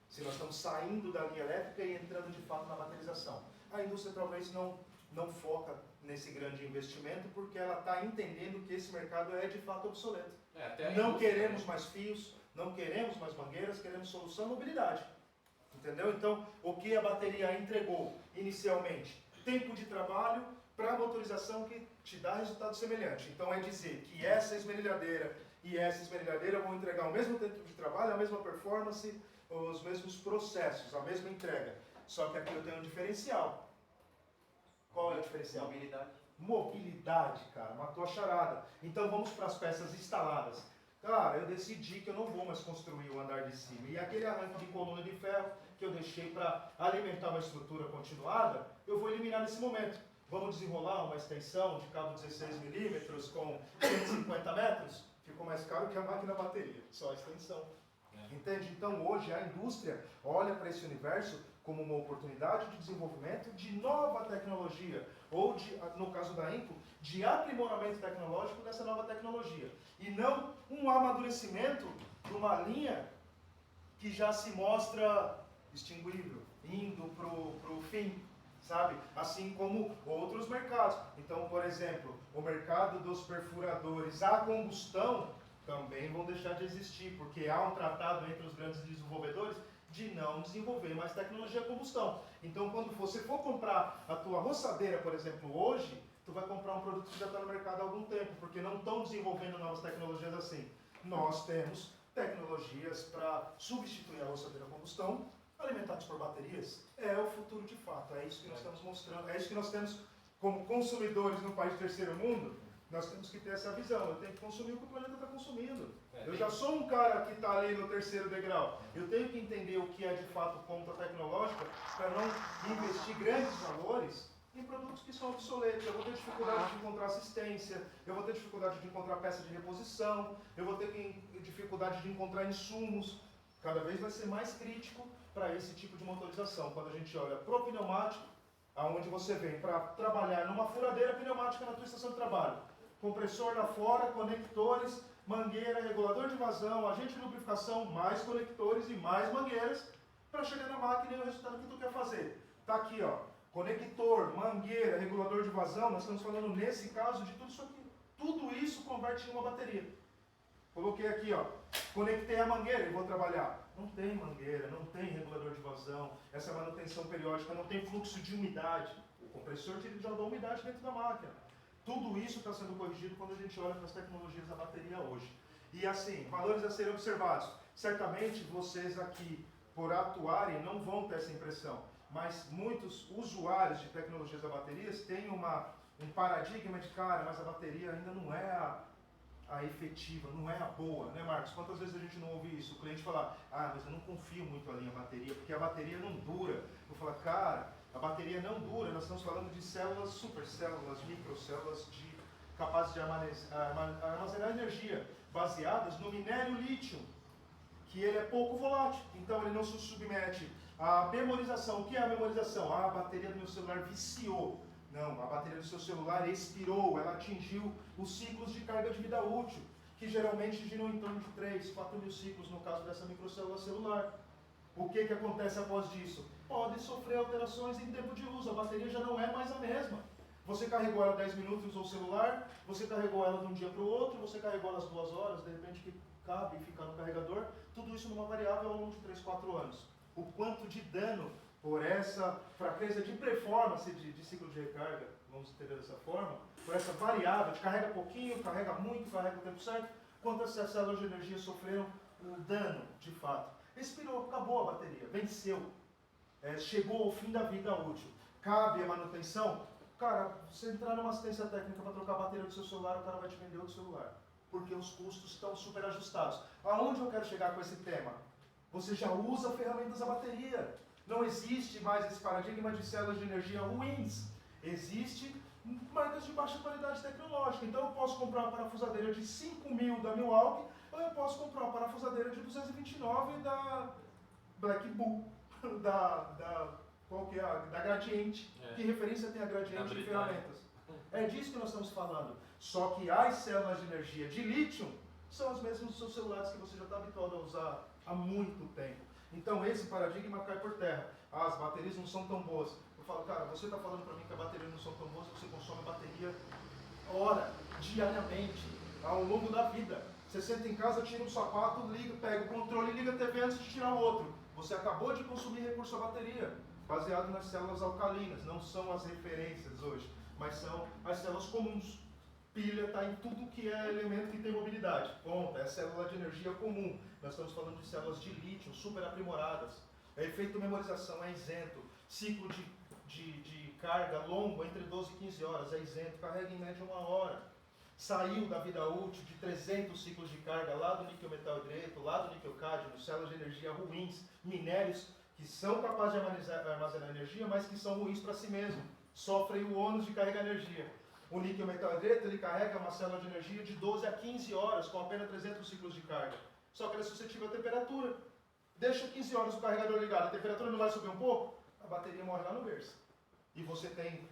Se nós estamos saindo da linha elétrica e entrando de fato na baterização. A indústria talvez não foca nesse grande investimento porque ela está entendendo que esse mercado é de fato obsoleto. Não queremos mais fios, não queremos mais mangueiras, queremos solução mobilidade. Entendeu? Então, o que a bateria entregou inicialmente? Tempo de trabalho para motorização que te dá resultado semelhante. Então, é dizer que essa esmerilhadeira e essa esmerilhadeira vão entregar o mesmo tempo de trabalho, a mesma performance, os mesmos processos, a mesma entrega. Só que aqui eu tenho um diferencial. Qual é o diferencial? Mobilidade. Mobilidade, cara, matou a charada. Então vamos para as peças instaladas. Cara, eu decidi que eu não vou mais construir o andar de cima. E aquele arranque de coluna de ferro que eu deixei para alimentar uma estrutura continuada, eu vou eliminar nesse momento. Vamos desenrolar uma extensão de cabo 16 milímetros com 150 metros? Ficou mais caro que a máquina bateria, só a extensão. Entende? Então hoje a indústria olha para esse universo como uma oportunidade de desenvolvimento de nova tecnologia, ou no caso da Inco, de aprimoramento tecnológico dessa nova tecnologia. E não um amadurecimento de uma linha que já se mostra extinguível, indo para o fim, sabe? Assim como outros mercados. Então, por exemplo, o mercado dos perfuradores a combustão também vão deixar de existir, porque há um tratado entre os grandes desenvolvedores de não desenvolver mais tecnologia a combustão. Então, quando você for comprar a tua roçadeira, por exemplo, hoje, tu vai comprar um produto que já está no mercado há algum tempo, porque não estão desenvolvendo novas tecnologias assim. Nós temos tecnologias para substituir a roçadeira a combustão, alimentados por baterias. É o futuro de fato, é isso que nós estamos mostrando, é isso que nós temos como consumidores no país do terceiro mundo. Nós temos que ter essa visão, eu tenho que consumir o que o planeta está consumindo. Eu já sou um cara que está ali no terceiro degrau. Eu tenho que entender o que é de fato ponta tecnológica para não investir grandes valores em produtos que são obsoletos. Eu vou ter dificuldade de encontrar assistência, eu vou ter dificuldade de encontrar peça de reposição, eu vou ter dificuldade de encontrar insumos. Cada vez vai ser mais crítico para esse tipo de motorização. Quando a gente olha para o pneumático, aonde você vem para trabalhar numa furadeira pneumática na tua estação de trabalho. Compressor lá fora, conectores, mangueira, regulador de vazão, agente de lubrificação, mais conectores e mais mangueiras para chegar na máquina e o resultado que tu quer fazer. Tá aqui, ó, conector, mangueira, regulador de vazão, nós estamos falando nesse caso de tudo isso aqui. Tudo isso converte em uma bateria. Coloquei aqui, ó, conectei a mangueira e vou trabalhar. Não tem mangueira, não tem regulador de vazão, essa manutenção periódica, não tem fluxo de umidade. O compressor já dá umidade dentro da máquina. Tudo isso está sendo corrigido quando a gente olha para as tecnologias da bateria hoje. E assim, valores a serem observados. Certamente vocês aqui, por atuarem, não vão ter essa impressão. Mas muitos usuários de tecnologias da baterias têm um paradigma de, cara, mas a bateria ainda não é a efetiva, não é a boa, né, Marcos? Quantas vezes a gente não ouve isso? O cliente falar, mas eu não confio muito ali na bateria, porque a bateria não dura. Eu falo, cara, a bateria não dura, nós estamos falando de células, supercélulas, microcélulas capazes de armazenar energia, baseadas no minério lítio, que ele é pouco volátil, então ele não se submete à memorização. O que é a memorização? A bateria do meu celular viciou. Não, a bateria do seu celular expirou, ela atingiu os ciclos de carga de vida útil, que geralmente giram em torno de 3, 4 mil ciclos no caso dessa microcélula celular. O que acontece após disso? Pode sofrer alterações em tempo de uso, a bateria já não é mais a mesma. Você carregou ela 10 minutos e usou o celular, você carregou ela de um dia para o outro, você carregou ela às 2 horas, de repente que cabe ficar no carregador, tudo isso numa variável ao longo de 3, 4 anos. O quanto de dano por essa fraqueza de performance de ciclo de recarga, vamos entender dessa forma, por essa variável de carrega pouquinho, carrega muito, carrega o tempo certo, quantas células de energia sofreram o dano de fato. Expirou, acabou a bateria, venceu, chegou ao fim da vida útil. Cabe a manutenção? Cara, você entrar numa assistência técnica para trocar a bateria do seu celular, o cara vai te vender outro celular, porque os custos estão super ajustados. Aonde eu quero chegar com esse tema? Você já usa ferramentas a bateria. Não existe mais esse paradigma de células de energia ruins. Existe marcas de baixa qualidade tecnológica. Então eu posso comprar uma parafusadeira de 5.000 da Milwaukee, ou eu posso comprar uma parafusadeira de 229 da Black Bull, qual que é? Da Gradiente. Que referência tem a Gradiente de ferramentas? É disso que nós estamos falando. Só que as células de energia de lítio são as mesmas dos seus celulares que você já está habituado a usar há muito tempo. Então esse paradigma cai por terra. Ah, as baterias não são tão boas. Eu falo, cara, você está falando para mim que as baterias não são tão boas, você consome bateria diariamente, ao longo da vida. Você senta em casa, tira um sapato, liga, pega o controle e liga a TV antes de tirar o outro. Você acabou de consumir recurso à bateria, baseado nas células alcalinas. Não são as referências hoje, mas são as células comuns. Pilha está em tudo que é elemento que tem mobilidade. Ponta, é célula de energia comum. Nós estamos falando de células de lítio, super aprimoradas. Efeito memorização é isento. Ciclo de carga longo, entre 12 e 15 horas, é isento. Carrega em média 1 hora. Saiu da vida útil de 300 ciclos de carga lá do níquel metal hidreto, lá do níquel cádmio, células de energia ruins, minérios que são capazes de armazenar energia, mas que são ruins para si mesmo. Sofrem o ônus de carregar energia. O níquel metal hidreto, ele carrega uma célula de energia de 12 a 15 horas, com apenas 300 ciclos de carga. Só que ela é suscetível à temperatura. Deixa 15 horas o carregador ligado, a temperatura não vai subir um pouco? A bateria morre lá no berço. E você tem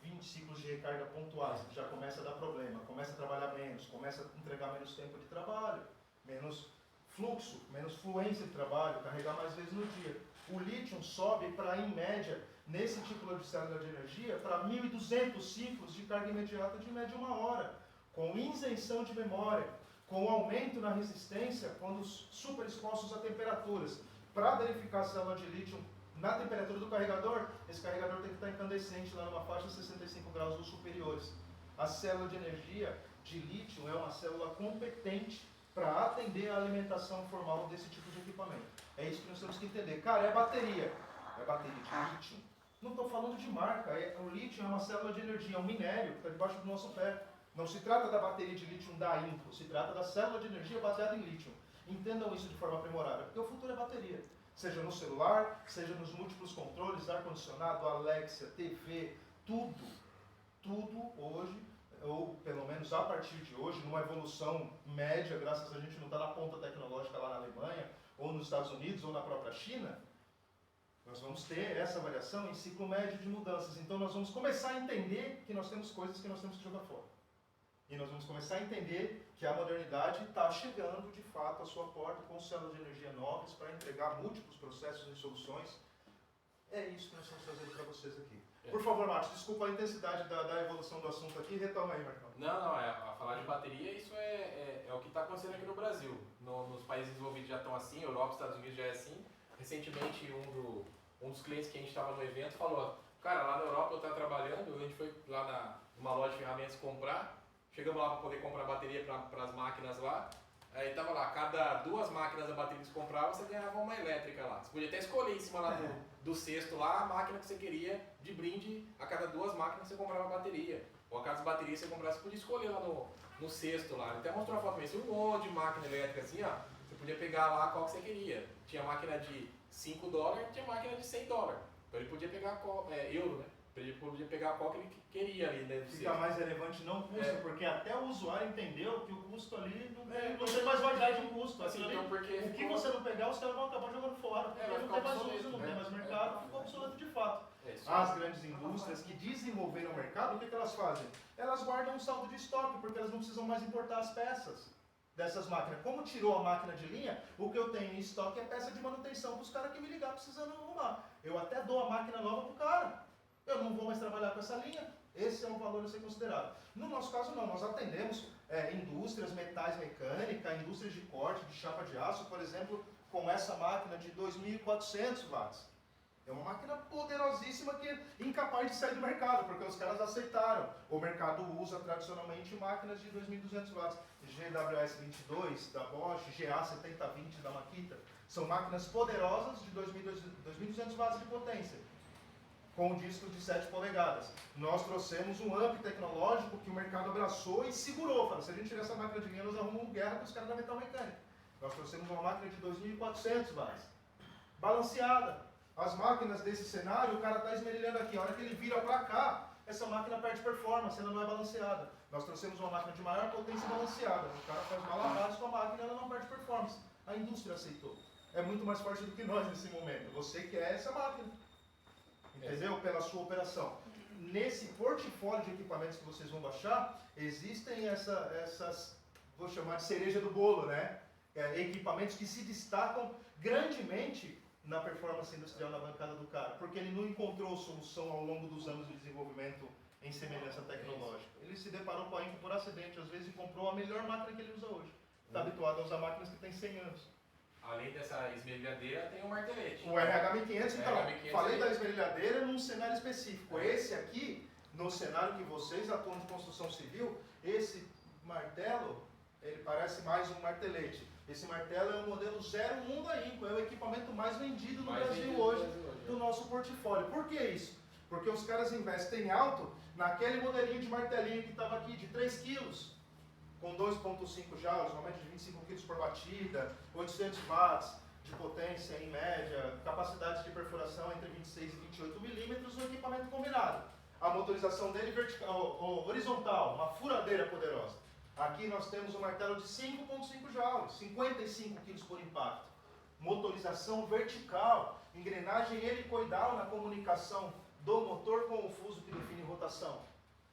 20 ciclos de recarga pontuais, já começa a dar problema, começa a trabalhar menos, começa a entregar menos tempo de trabalho, menos fluxo, menos fluência de trabalho, carregar mais vezes no dia. O lítio sobe para, em média, nesse tipo de célula de energia, para 1.200 ciclos de carga imediata de média 1 hora, com isenção de memória, com aumento na resistência quando super expostos a temperaturas. Para verificar a célula de lítio na temperatura do carregador, esse carregador tem que estar incandescente lá numa faixa de 65 graus ou superiores. A célula de energia de lítio é uma célula competente para atender a alimentação formal desse tipo de equipamento. É isso que nós temos que entender. Cara, é bateria. É bateria de lítio. Não estou falando de marca. O lítio é uma célula de energia, é um minério que está debaixo do nosso pé. Não se trata da bateria de lítio da Inco, se trata da célula de energia baseada em lítio. Entendam isso de forma aprimorada, porque o futuro é bateria. Seja no celular, seja nos múltiplos controles, ar-condicionado, Alexa, TV, tudo hoje, ou pelo menos a partir de hoje, numa evolução média, graças a gente não estar na ponta tecnológica lá na Alemanha, ou nos Estados Unidos, ou na própria China, nós vamos ter essa variação em ciclo médio de mudanças. Então nós vamos começar a entender que nós temos coisas que nós temos que jogar fora. E nós vamos começar a entender que a modernidade está chegando de fato à sua porta com células de energia novas para entregar múltiplos processos e soluções. É isso que nós estamos fazendo para vocês aqui. Por favor, Marcos, desculpa a intensidade da evolução do assunto aqui. Retoma aí, Marcão. Não, a falar de bateria, isso é o que está acontecendo aqui no Brasil. Nos países desenvolvidos já estão assim, Europa, Estados Unidos já é assim. Recentemente, um dos clientes que a gente estava no evento falou, cara, lá na Europa eu estava trabalhando, a gente foi lá numa loja de ferramentas comprar, chegamos lá para poder comprar bateria para as máquinas lá, aí tava lá, cada 2 máquinas da bateria que você comprava, você ganhava uma elétrica lá. Você podia até escolher em cima lá do cesto lá, a máquina que você queria de brinde, a cada 2 máquinas você comprava a bateria. Ou a cada bateria você comprava, você podia escolher lá no cesto lá. Ele até mostrou uma foto pra mim, um monte de máquina elétrica assim, ó, você podia pegar lá qual que você queria. Tinha máquina de $5, tinha máquina de $100. Então ele podia pegar euro, né? Ele podia pegar qual que ele queria ali, né? Fica mais relevante não custa, porque até o usuário entendeu que o custo ali não tem mais validade de custo. Assim, ali, então, porque o que você não pegar, os caras vão acabar jogando fora, porque não tem mais uso, não tem mais mercado, ficou obsoleto de fato. As grandes indústrias que desenvolveram o mercado, o que elas fazem? Elas guardam um saldo de estoque, porque elas não precisam mais importar as peças dessas máquinas. Como tirou a máquina de linha, o que eu tenho em estoque é peça de manutenção para os caras que me ligar precisando arrumar. Eu até dou a máquina nova para o cara. Eu não vou mais trabalhar com essa linha. Esse é um valor a ser considerado. No nosso caso, não. Nós atendemos indústrias, metais mecânica, indústrias de corte, de chapa de aço, por exemplo, com essa máquina de 2.400 watts. É uma máquina poderosíssima que é incapaz de sair do mercado, porque os caras aceitaram. O mercado usa tradicionalmente máquinas de 2.200 watts. GWS 22 da Bosch, GA 7020 da Makita. São máquinas poderosas de 2.200 watts de potência, com um disco de 7 polegadas. Nós trouxemos um amp tecnológico que o mercado abraçou e segurou. Falou, se a gente tirar essa máquina de linha, nós arrumamos guerra com os caras da metal mecânica. Nós trouxemos uma máquina de 2.400 watts, balanceada. As máquinas desse cenário, o cara está esmerilhando aqui. A hora que ele vira para cá, essa máquina perde performance, ela não é balanceada. Nós trouxemos uma máquina de maior potência balanceada. O cara faz malabares com a máquina e ela não perde performance. A indústria aceitou. É muito mais forte do que nós nesse momento. Você quer essa máquina. Entendeu? Pela sua operação. nesse portfólio de equipamentos que vocês vão baixar, existem essas, vou chamar de cereja do bolo, né? Equipamentos que se destacam grandemente na performance industrial na bancada do cara, porque ele não encontrou solução ao longo dos anos de desenvolvimento em semelhança tecnológica. Ele se deparou com a Inco por acidente, às vezes, e comprou a melhor máquina que ele usa hoje. Está habituado a usar máquinas que têm 100 anos. Além dessa esmerilhadeira, tem o martelete. O RH1500, então, RH1500 falei aí. da esmerilhadeira num cenário específico. Esse aqui, no cenário que vocês atuam de construção civil, esse martelo, ele parece mais um martelete. Esse martelo é o modelo 01 da Inco, é o equipamento mais vendido no Brasil hoje do nosso portfólio. Por que isso? Porque os caras investem alto naquele modelinho de martelinho que estava aqui, de 3 quilos, com 2.5 joules, um aumento de 25 kg por batida, 800 watts de potência em média, capacidade de perfuração entre 26 e 28 milímetros, o equipamento combinado. A motorização dele horizontal, uma furadeira poderosa. Aqui nós temos um martelo de 5.5 joules, 55 kg por impacto. Motorização vertical, engrenagem helicoidal na comunicação do motor com o fuso que define rotação.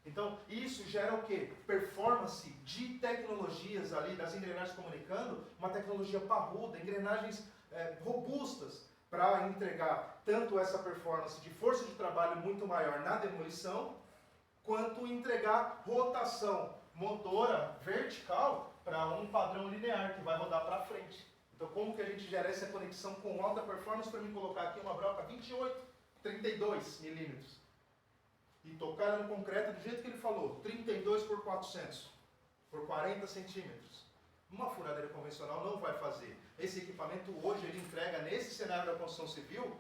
Então, isso gera o quê? Performance de tecnologias ali, das engrenagens comunicando, uma tecnologia parruda, engrenagens robustas para entregar tanto essa performance de força de trabalho muito maior na demolição, quanto entregar rotação motora vertical para um padrão linear que vai rodar para frente. Então, como que a gente gera essa conexão com alta performance para me colocar aqui uma broca 28, 32 milímetros? E tocar no concreto do jeito que ele falou, 32 por 400, por 40 centímetros. Uma furadeira convencional não vai fazer. Esse equipamento hoje, ele entrega nesse cenário da construção civil,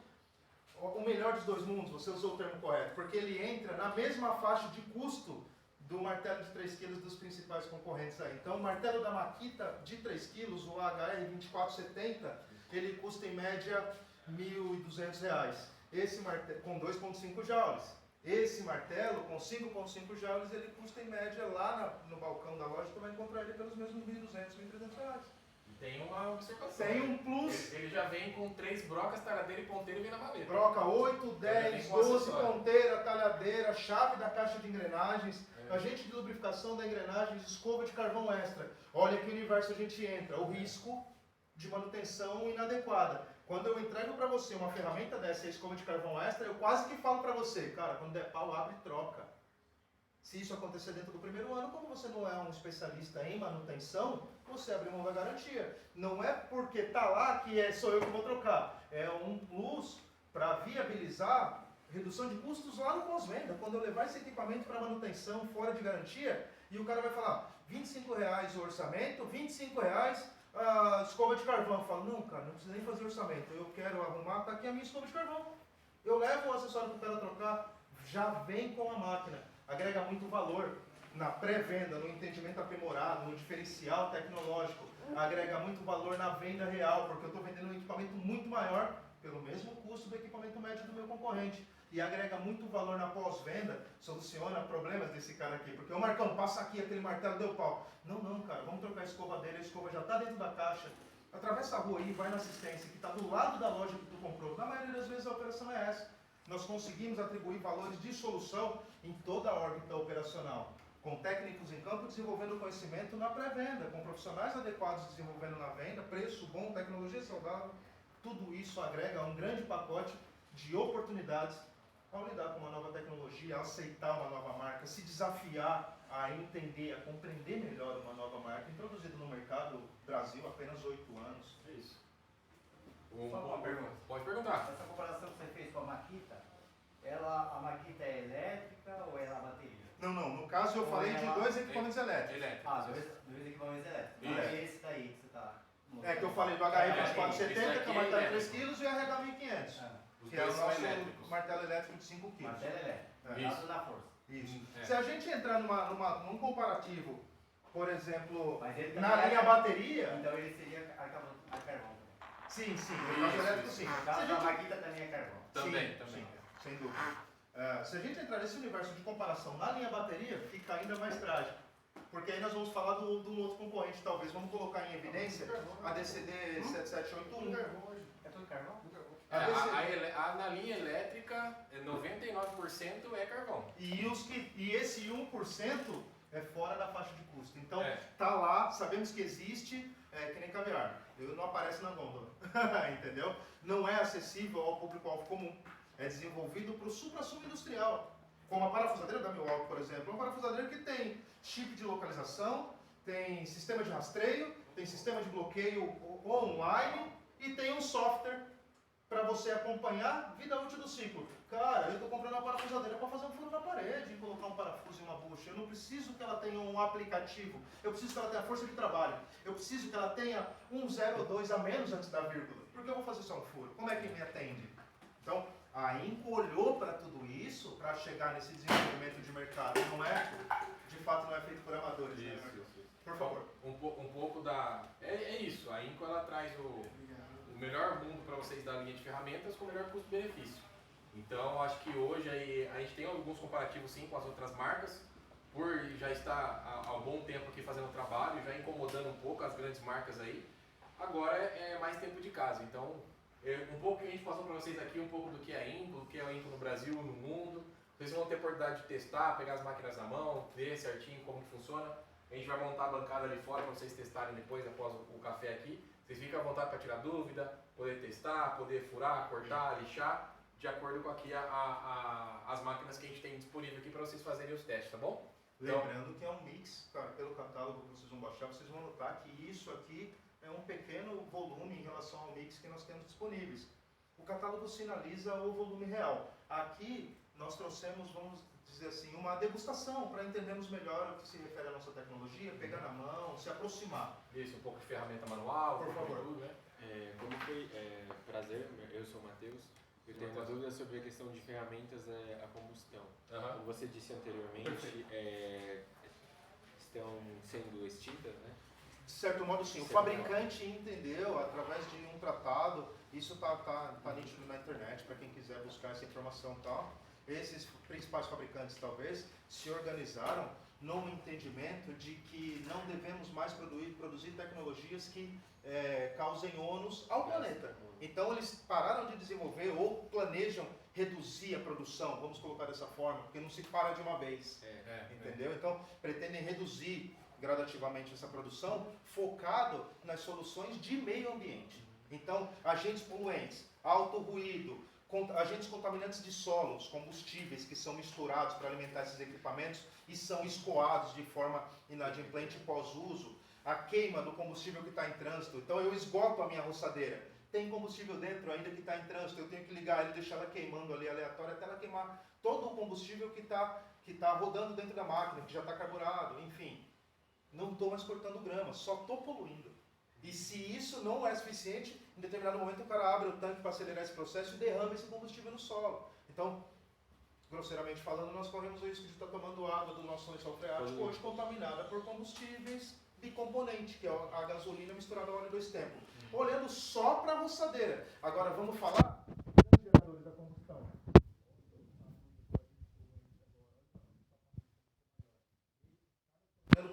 o melhor dos dois mundos, você usou o termo correto, porque ele entra na mesma faixa de custo do martelo de 3 kg dos principais concorrentes aí. Então, o martelo da Makita de 3 kg, o HR2470, ele custa em média R$ 1.200. Esse martelo, com 2.5 joules. Esse martelo, com 5.5 joules, ele custa em média lá no balcão da loja, você vai encontrar ele pelos mesmos R$ 1.200, R$ 1.300. Tem uma observação. Tem um plus. Ele já vem com 3 brocas, talhadeira e ponteira e vem na maleta. Broca 8, 10, 12, ponteira, talhadeira, chave da caixa de engrenagens, agente de lubrificação da engrenagem, escova de carvão extra. Olha que universo a gente entra. O risco de manutenção inadequada. Quando eu entrego para você uma ferramenta dessa, a escova de carvão extra, eu quase que falo para você, cara, quando der pau, abre e troca. Se isso acontecer dentro do primeiro ano, como você não é um especialista em manutenção, você abre mão da garantia. Não é porque está lá que sou eu que vou trocar. É um plus para viabilizar redução de custos lá no pós-venda. Quando eu levar esse equipamento para manutenção fora de garantia, e o cara vai falar, R$ 25,00 o orçamento, R$ 25,00 a escova de carvão. Eu falo, não, cara, não precisa nem fazer orçamento. Eu quero arrumar, tá aqui a minha escova de carvão. Eu levo o acessório para o cara trocar, já vem com a máquina. Agrega muito valor na pré-venda, no entendimento aprimorado, no diferencial tecnológico. Agrega muito valor na venda real, porque eu estou vendendo um equipamento muito maior pelo mesmo custo do equipamento médio do meu concorrente. E agrega muito valor na pós-venda, soluciona problemas desse cara aqui. Porque o Marcão, passa aqui, aquele martelo deu pau. Não, cara, vamos trocar a escova dele, a escova já está dentro da caixa. Atravessa a rua aí, vai na assistência, que está do lado da loja que tu comprou. Na maioria das vezes a operação é essa. Nós conseguimos atribuir valores de solução em toda a órbita operacional. Com técnicos em campo desenvolvendo conhecimento na pré-venda, com profissionais adequados desenvolvendo na venda, preço bom, tecnologia saudável. Tudo isso agrega um grande pacote de oportunidades ao lidar com uma nova tecnologia, a aceitar uma nova marca, se desafiar a entender, a compreender melhor uma nova marca, introduzida no mercado Brasil há apenas 8 anos. É isso. Só uma pergunta. Pode perguntar. Essa comparação que você fez com a Makita, a Makita é elétrica ou é a bateria? Não, no caso eu falei de dois equipamentos elétricos. Elétrico. Dois equipamentos elétricos. Isso. Não é esse daí que você está mostrando. É que eu falei do HR2470, que é o martelo de 3 elétrico. kg, e o RH1500, Os que é o dois são nosso elétricos. martelo elétrico de 5 kg. Martelo elétrico. Isso. Dado na força. Isso. É. Se a gente entrar num comparativo, por exemplo, Mas ele na também linha é- bateria, Então ele seria a carvão. sim, no caso elétrico sim. No Se a caso da gente- Makita também é carvão. Também, Sim, também. sim, sem dúvida. Se a gente entrar nesse universo de comparação na linha bateria, fica ainda mais trágico. Porque aí nós vamos falar do outro concorrente, talvez. Vamos colocar em evidência a DCD 7781. É tudo carvão? Na linha elétrica, 99% é carvão. E esse 1% é fora da faixa de custo. Então, É. tá lá, sabemos que existe, que nem caviar. Não aparece na gôndola, entendeu? Não é acessível ao público-alvo comum. É desenvolvido para o supra-sumo industrial. Como a parafusadeira da Milwaukee, por exemplo. É uma parafusadeira que tem chip de localização, tem sistema de rastreio, tem sistema de bloqueio online e tem um software para você acompanhar a vida útil do ciclo. Cara, eu estou comprando uma parafusadeira para fazer um furo na parede e colocar um parafuso em uma bucha. Eu não preciso que ela tenha um aplicativo. Eu preciso que ela tenha força de trabalho. Eu preciso que ela tenha um 0 ou 2 a menos antes da vírgula. Porque eu vou fazer só um furo. Como é que me atende? Então, a Inco olhou para tudo isso para chegar nesse desenvolvimento de mercado. Não é, de fato, não é feito por amadores. Isso, Né? isso. Por favor. Um pouco da... É isso, a Inco ela traz o melhor mundo para vocês da linha de ferramentas com o melhor custo-benefício. Então, acho que hoje aí, a gente tem alguns comparativos sim com as outras marcas, por já estar há um bom tempo aqui fazendo trabalho, já incomodando um pouco as grandes marcas aí. Agora é mais tempo de casa, então um pouco que a gente passou para vocês aqui, um pouco do que é a Inco, do que é a Inco no Brasil, no mundo. Vocês vão ter a oportunidade de testar, pegar as máquinas na mão, ver certinho como que funciona. A gente vai montar a bancada ali fora para vocês testarem depois, após o café aqui. Vocês ficam à vontade para tirar dúvida, poder testar, poder furar, cortar, lixar, de acordo com aqui as máquinas que a gente tem disponível aqui para vocês fazerem os testes, tá bom? Lembrando que é um mix, cara, pelo catálogo que vocês vão baixar, vocês vão notar que isso aqui é um pequeno volume em relação ao mix que nós temos disponíveis. O catálogo sinaliza o volume real. Aqui nós trouxemos, vamos dizer assim, uma degustação para entendermos melhor o que se refere à nossa tecnologia, pegar na mão, se aproximar. Isso, um pouco de ferramenta manual, Por favor. tudo, né? Como foi? Prazer, eu sou o Matheus. Eu tenho uma dúvida sobre a questão de ferramentas a combustão. Como você disse anteriormente, estão sendo extintas, né? De certo modo, sim. O fabricante entendeu, através de um tratado, isso está nítido na internet, para quem quiser buscar essa informação e tal. Esses principais fabricantes, talvez, se organizaram num entendimento de que não devemos mais produzir tecnologias que causem ônus ao planeta. Então, eles pararam de desenvolver ou planejam reduzir a produção, vamos colocar dessa forma, porque não se para de uma vez. Entendeu? Então, pretendem reduzir gradativamente essa produção, focado nas soluções de meio ambiente. Então, agentes poluentes, alto ruído, agentes contaminantes de solos, combustíveis que são misturados para alimentar esses equipamentos e são escoados de forma inadimplente pós-uso, a queima do combustível que está em trânsito. Então, eu esgoto a minha roçadeira, tem combustível dentro ainda que está em trânsito, eu tenho que ligar ele e deixar ela queimando ali aleatório até ela queimar todo o combustível que está rodando dentro da máquina, que já está carburado, enfim. Não estou mais cortando grama, só estou poluindo. E se isso não é suficiente, em determinado momento o cara abre o tanque para acelerar esse processo e derrama esse combustível no solo. Então, grosseiramente falando, nós corremos o risco de estar tomando água do nosso lençol freático hoje contaminada por combustíveis bicomponente, que é a gasolina misturada ao óleo dois tempos. Olhando só para a roçadeira. Agora vamos falar dos geradores da combustão.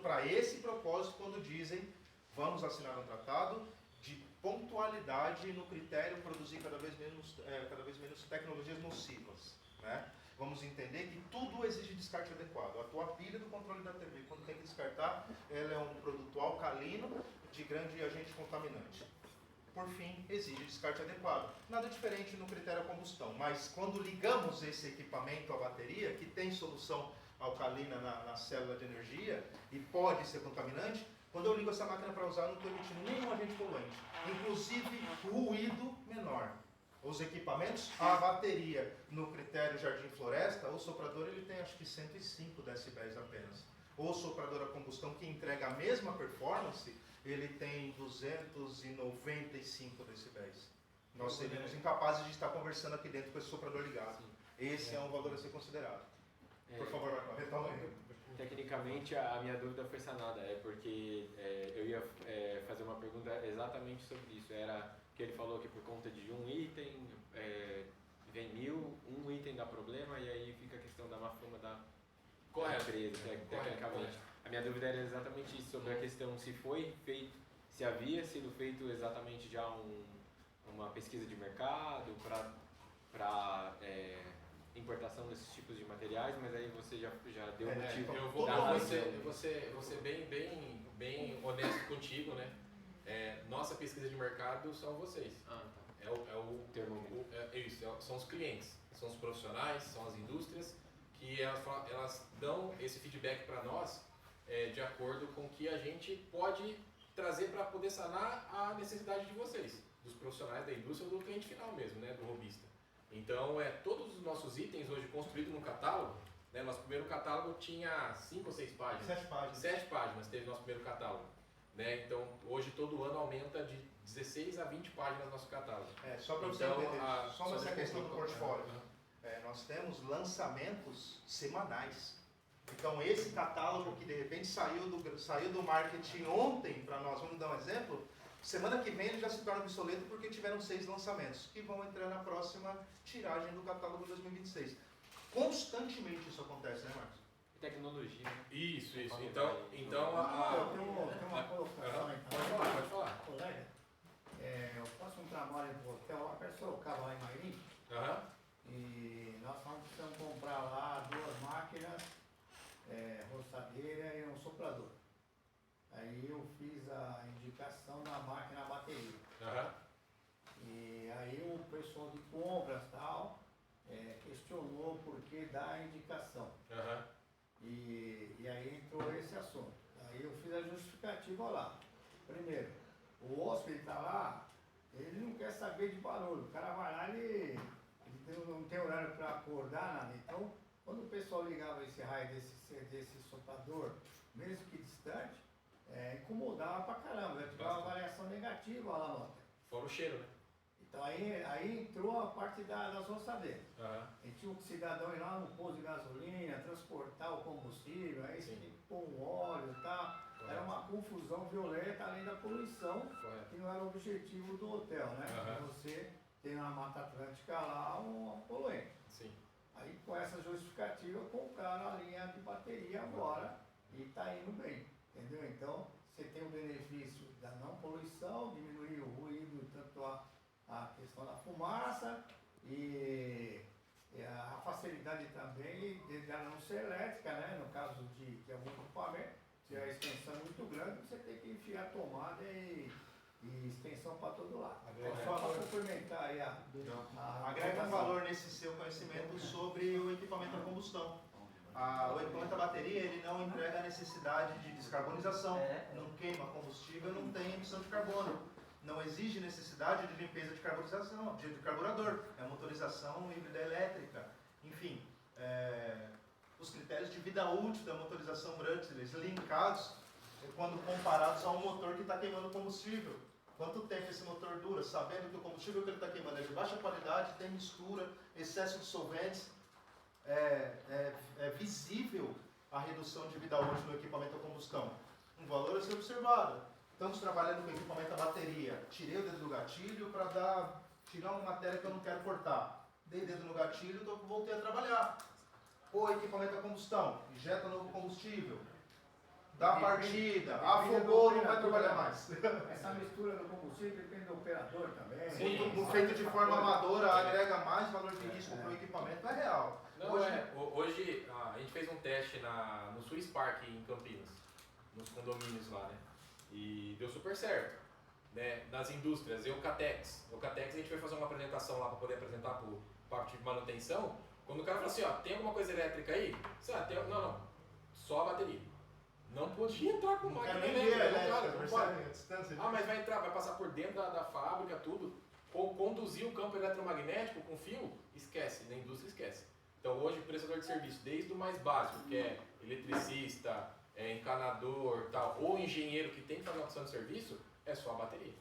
Para esse propósito, quando dizem vamos assinar um tratado de pontualidade no critério produzir cada vez menos tecnologias nocivas, né? Vamos entender que tudo exige descarte adequado. A tua pilha do controle da TV, quando tem que descartar, ela é um produto alcalino de grande agente contaminante. Por fim, exige descarte adequado. Nada diferente no critério a combustão, mas quando ligamos esse equipamento à bateria, que tem solução alcalina na célula de energia e pode ser contaminante, quando eu ligo essa máquina para usar, eu não estou emitindo nenhum agente poluente, inclusive ruído menor. Os equipamentos, a bateria no critério Jardim Floresta, o soprador ele tem acho que 105 decibéis apenas. O soprador a combustão que entrega a mesma performance, ele tem 295 decibéis. Nós seríamos incapazes de estar conversando aqui dentro com esse soprador ligado. Esse é um valor a ser considerado. Por favor, Marcão, retoma aí. Tecnicamente, a minha dúvida foi sanada, porque eu ia fazer uma pergunta exatamente sobre isso. Era que ele falou que por conta de um item, vem 1000, um item dá problema, e aí fica a questão da má fama da empresa, tecnicamente. A minha dúvida era exatamente isso, sobre a questão se foi feito, se havia sido feito exatamente já uma pesquisa de mercado para importação desses tipos de materiais, mas aí você já deu o motivo. Eu vou da razão. ser bem honesto contigo, né? Nossa pesquisa de mercado são vocês. Ah, tá. Termômetro. São os clientes, são os profissionais, são as indústrias que elas dão esse feedback para nós de acordo com o que a gente pode trazer para poder sanar a necessidade de vocês, dos profissionais da indústria ou do cliente final mesmo, né, do robista. Então, todos os nossos itens hoje construídos no catálogo, né, nosso primeiro catálogo tinha 5 ou 6 páginas. 7 páginas. 7 páginas teve nosso primeiro catálogo. Né? Então, hoje todo ano aumenta de 16 a 20 páginas nosso catálogo. Só para você Então, entender, só nessa questão do portfólio. Aham. Nós temos lançamentos semanais. Então, esse catálogo que de repente saiu do marketing ontem para nós, vamos dar um exemplo, semana que vem ele já se torna obsoleto porque tiveram 6 lançamentos que vão entrar na próxima tiragem do catálogo 2026. Constantemente isso acontece, né, Marcos? Tecnologia. Isso. Eu Então Tem uma colocação então. Pode falar. Colega, eu faço um trabalho no hotel lá perto de Sorocaba, lá em Mairim, Aham. e nós precisamos comprar lá 2 máquinas, roçadeira e um soprador. Aí eu fiz a indicação da máquina a bateria. Aham. E aí o pessoal de compras e tal questionou o porquê da indicação. Aham. E aí entrou esse assunto. Aí eu fiz a justificativa lá. Primeiro, o hóspede está lá, ele não quer saber de barulho. O cara vai lá, ele não tem horário para acordar, nada. Então, quando o pessoal ligava esse raio desse soprador, mesmo que distante, incomodava pra caramba. Eu tive uma avaliação negativa lá na nota. Fora o cheiro, né? Então aí entrou a parte das roçadeiras. Aham. A gente tinha um cidadão ir lá no posto de gasolina, transportar o combustível, aí você Sim. tem que pôr um óleo e tal. Era uma confusão violenta, além da poluição, Correto. que não era o objetivo do hotel, né? Aham. Você tem na Mata Atlântica lá um poluente. Sim. Aí com essa justificativa compraram a linha de bateria agora e está indo bem, entendeu? Então você tem o benefício da não poluição, diminuir o ruído, tanto a questão da fumaça e a facilidade também de ela não ser elétrica, né? No caso de algum equipamento, se a extensão é muito grande, você tem que enfiar tomada e extensão para todo lado. Só para complementar aí a Agrega um valor nesse seu conhecimento sobre o equipamento a combustão. O equipamento a bateria ele não entrega a necessidade de descarbonização, não queima combustível, não tem emissão de carbono. Não exige necessidade de limpeza de carbonização, de carburador, é motorização híbrida elétrica, enfim, os critérios de vida útil da motorização Brushless linkados quando comparados a um motor que está queimando combustível. Quanto tempo esse motor dura, sabendo que o combustível que ele está queimando é de baixa qualidade, tem mistura, excesso de solventes, é visível a redução de vida útil do equipamento a combustão. Um valor a ser observado. Estamos trabalhando com equipamento a bateria. Tirei o dedo do gatilho para tirar uma matéria que eu não quero cortar. Dei dedo no gatilho e voltei a trabalhar. O equipamento a combustão, injeta novo combustível, dá partida, afogou, não vai trabalhar mais. Essa mistura do combustível depende do operador também. Sim. Feito de forma amadora, agrega mais valor de risco para o equipamento, é real. Não, hoje a gente fez um teste no Swiss Park em Campinas, nos condomínios lá, né? E deu super certo, né? Nas indústrias, Eucatex a gente vai fazer uma apresentação lá para poder apresentar para o parte de manutenção. Quando o cara fala assim, ó, tem alguma coisa elétrica aí? Você, não, só a bateria. Não podia entrar com máquina elétrica. Mas vai entrar, vai passar por dentro da fábrica, tudo. Conduzir o campo eletromagnético com fio, esquece, na indústria esquece. Então hoje o prestador de serviço, desde o mais básico, que é eletricista, encanador, tal, ou engenheiro que tem que fazer uma opção de serviço, é só a bateria.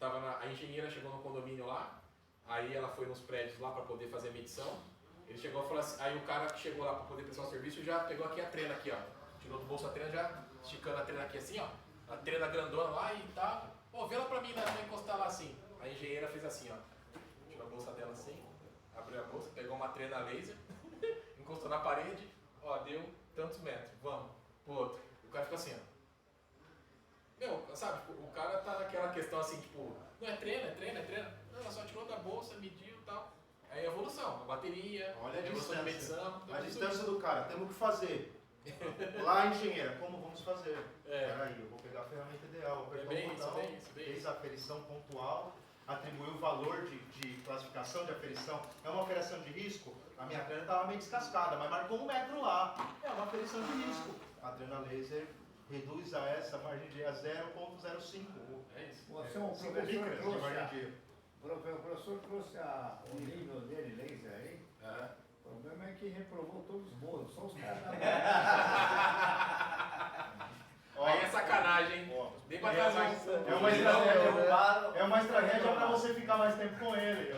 A engenheira chegou no condomínio lá, aí ela foi nos prédios lá para poder fazer a medição. Ele chegou e falou assim, aí o cara que chegou lá para poder prestar o serviço já pegou aqui a trena aqui, ó. Tirou do bolso a trena, já esticando a trena aqui assim, ó. A trena grandona lá e tá. Pô, vê lá pra mim, né? Vou encostar lá assim. A engenheira fez assim, ó. Tirou a bolsa dela assim, abriu a bolsa, pegou uma trena laser, encostou na parede, ó, deu tantos metros, vamos, pro outro. O cara ficou assim, ó. Meu, sabe, o cara tá naquela questão assim, tipo, não é treino, é treino, é treino. Não, ela só tirou da bolsa, mediu e tal. Aí a evolução, a bateria, Olha a evolução de distância. medição. A tudo distância isso. do cara, temos que fazer. Lá, engenheira, como vamos fazer? É. Peraí, eu vou pegar a ferramenta ideal, É apertar bem o isso, botão, bem isso, bem fez isso. a aferição pontual, atribuiu o valor de classificação de aferição. É uma aferição de risco? A minha trena estava meio descascada, mas marcou 1 metro lá. É uma aferição de risco. A trena laser reduz a essa margem de erro a 0,05. É isso. Você é um 5 professor micras de trouxe, margem de erro. o professor trouxe o nível dele, laser aí. É. O problema é que reprovou todos os bolos, só os caras da Ó, Aí é sacanagem, hein? ó, Nem pra trazer um pouco. É uma estratégia, é uma estratégia para você ficar mais tempo com ele.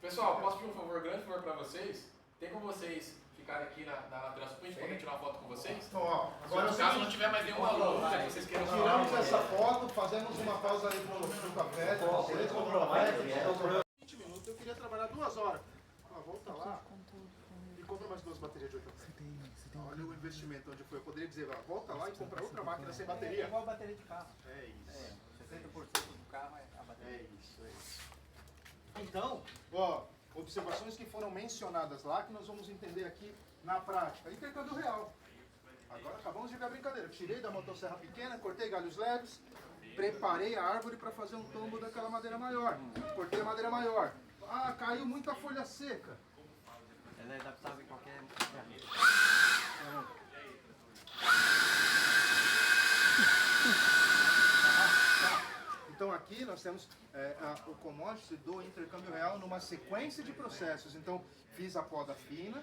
Pessoal, posso pedir um favor, grande favor pra vocês? Tem como vocês ficarem aqui na lateral pra gente poder tirar uma foto com vocês? Então, ó, agora é o Caso não seguinte, tiver mais nenhum aluno, né, que vocês queiram tiramos falar. essa foto, fazemos uma pausa ali pro café, vocês compram café, 20 minutos, eu queria trabalhar 2 horas. Ó, volta lá e compra mais 2 baterias de 8 amperes. Olha o investimento onde foi. Eu poderia dizer, ó, volta lá e compra outra máquina sem É bateria. igual a bateria de carro. É isso. 60% do carro é a bateria. É isso, é isso. Então, ó, observações que foram mencionadas lá que nós vamos entender aqui na prática. Intercâmbio real. Agora acabamos de ver a brincadeira. Tirei da motosserra pequena, cortei galhos leves, preparei a árvore para fazer um tombo daquela madeira maior. Cortei a madeira maior. Ah, caiu muita folha seca. Ela é adaptável em qualquer. Então aqui nós temos o commodity do intercâmbio real numa sequência de processos. Então fiz a poda fina,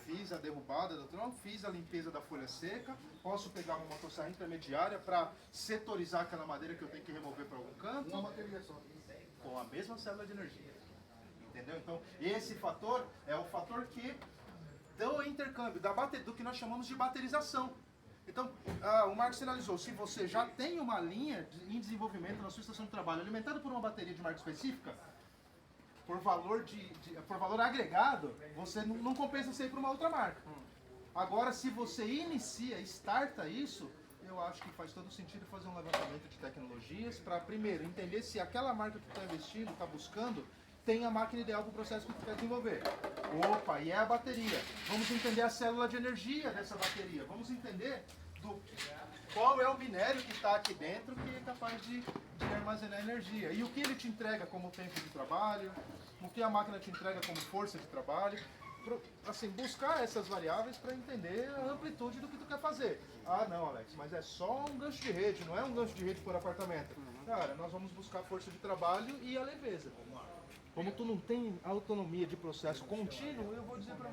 fiz a derrubada do tronco, fiz a limpeza da folha seca, posso pegar uma motosserra intermediária para setorizar aquela madeira que eu tenho que remover para algum canto. Uma bateria só. Com a mesma célula de energia. Entendeu? Então esse fator é o fator que do intercâmbio, do que nós chamamos de baterização. Então, o Marcos sinalizou, se você já tem uma linha em desenvolvimento na sua estação de trabalho alimentada por uma bateria de marca específica, por valor agregado, você não compensa você ir para uma outra marca. Agora, se você starta isso, eu acho que faz todo sentido fazer um levantamento de tecnologias para, primeiro, entender se aquela marca que está investindo, está buscando, tem a máquina ideal para o processo que tu quer desenvolver. Opa, e é a bateria. Vamos entender a célula de energia dessa bateria. Vamos entender qual é o minério que está aqui dentro que é capaz de armazenar energia. E o que ele te entrega como tempo de trabalho, o que a máquina te entrega como força de trabalho. Assim, buscar essas variáveis para entender a amplitude do que tu quer fazer. Ah, não, Alex, mas é só um gancho de rede, não é um gancho de rede por apartamento. Cara, nós vamos buscar força de trabalho e a leveza. Como tu não tem autonomia de processo contínuo, eu vou dizer para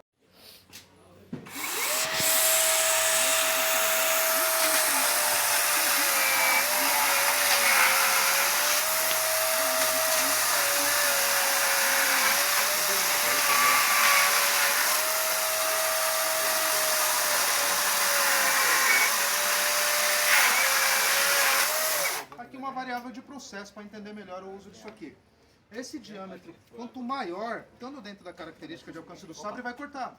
aqui uma variável de processo para entender melhor o uso disso aqui. Esse diâmetro, quanto maior, estando dentro da característica de alcance do sabre, vai cortar.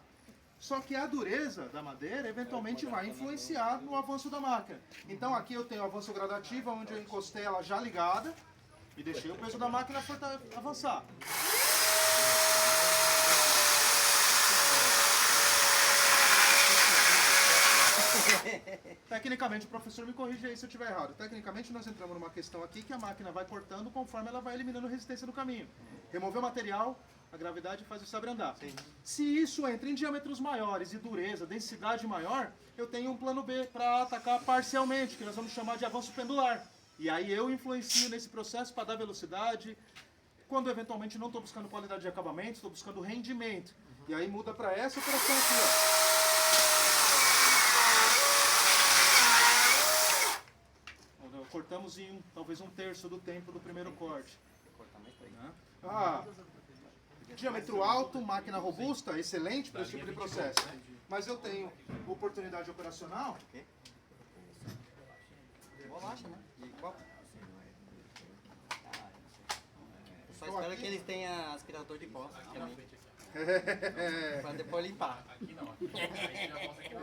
Só que a dureza da madeira, eventualmente, vai influenciar no avanço da máquina. Então aqui eu tenho o avanço gradativo, onde eu encostei ela já ligada e deixei o peso da máquina avançar. Tecnicamente, o professor me corrige aí se eu estiver errado. Tecnicamente, nós entramos numa questão aqui que a máquina vai cortando conforme ela vai eliminando resistência no caminho. Remover o material, a gravidade faz o sabre andar. Sim. Se isso entra em diâmetros maiores e dureza, densidade maior, eu tenho um plano B para atacar parcialmente, que nós vamos chamar de avanço pendular. E aí eu influencio nesse processo para dar velocidade. Quando eventualmente não estou buscando qualidade de acabamento, estou buscando rendimento. E aí muda para essa operação aqui, ó. Cortamos em talvez 1/3 do tempo do primeiro corte. Diâmetro alto, máquina robusta, excelente para esse tipo de processo. Mas eu tenho oportunidade operacional. Bolacha, né? De copo. Eu só espero que eles tenham aspirador de pó também. Pra depois limpar. Aqui não, aqui. Aí já mostra aqui na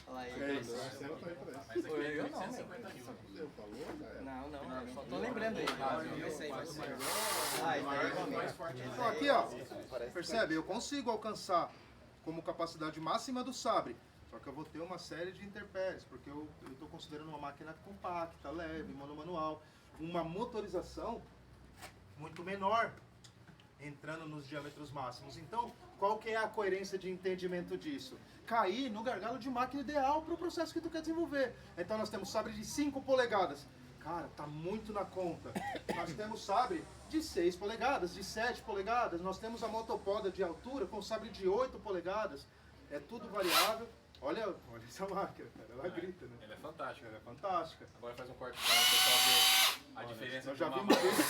Olha aí. É falando. Marcelo tá aí pra isso. Mas aqui é Eu não, 850 mil. Eu falou, já era. Não, eu só tô lembrando aí. Mais forte Então aqui, ó, percebe? Eu consigo alcançar como capacidade máxima do sabre. Só que eu vou ter uma série de interpéries, porque eu estou considerando uma máquina compacta, leve, monomanual, uma motorização muito menor, entrando nos diâmetros máximos. Então, qual que é a coerência de entendimento disso? Cair no gargalo de máquina ideal para o processo que tu quer desenvolver. Então nós temos sabre de 5 polegadas. Cara, tá muito na conta. Nós temos sabre de 6 polegadas, de 7 polegadas. Nós temos a motopoda de altura com sabre de 8 polegadas. É tudo variável. Olha essa máquina, cara. Ela grita, né? Ela é fantástica. Ela é fantástica. Agora faz um corte para o pessoal ver a diferença Nós de já uma vimos máquina. isso.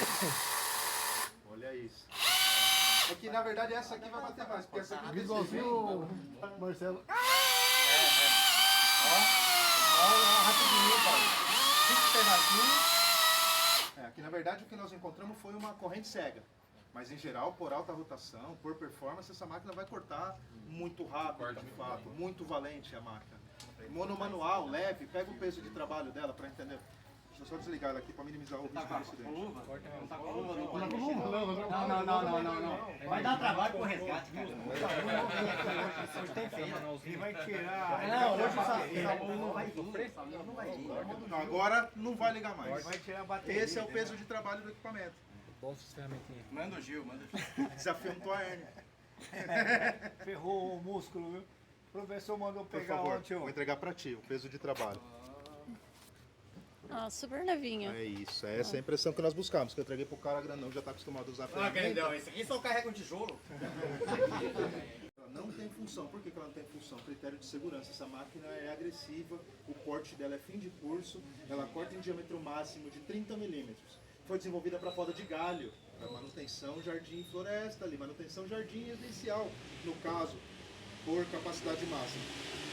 Olha isso. É que na verdade essa aqui vai bater mais, porque essa aqui Igualzinho, Marcelo. Rapidinho, Paulo. 5 pedacinhos. aqui na verdade o que nós encontramos foi uma corrente cega. Mas em geral, por alta rotação, por performance, essa máquina vai cortar muito rápido, de fato, muito valente a máquina. Monomanual, leve, pega o peso de trabalho dela para entender. Deixa eu só desligar ela aqui para minimizar o risco de acidente. Não tá com luva, não. Vai dar trabalho pro resgate, cara. Hoje tem feira. E vai tirar. Não, hoje o Samu não vai vir. Não vai vir. Não, agora não vai ligar mais. Vai tirar a bateria. Esse é o peso de trabalho do equipamento. Manda o Gil, manda o Gil. Desafiou a hérnia. Ferrou o músculo, viu? O professor mandou Por pegar favor, ontem. vou entregar para ti o peso de trabalho. Ah, super novinho. É isso, essa é a impressão que nós buscamos, que eu entreguei pro cara grandão, já está acostumado a usar ferramenta. esse aqui só carrega um tijolo. Ela não tem função. Por que ela não tem função? Critério de segurança. Essa máquina é agressiva, o corte dela é fim de curso, ela corta em diâmetro máximo de 30 milímetros. Foi desenvolvida para poda de galho, para manutenção jardim e floresta ali, manutenção jardim residencial, no caso, por capacidade máxima.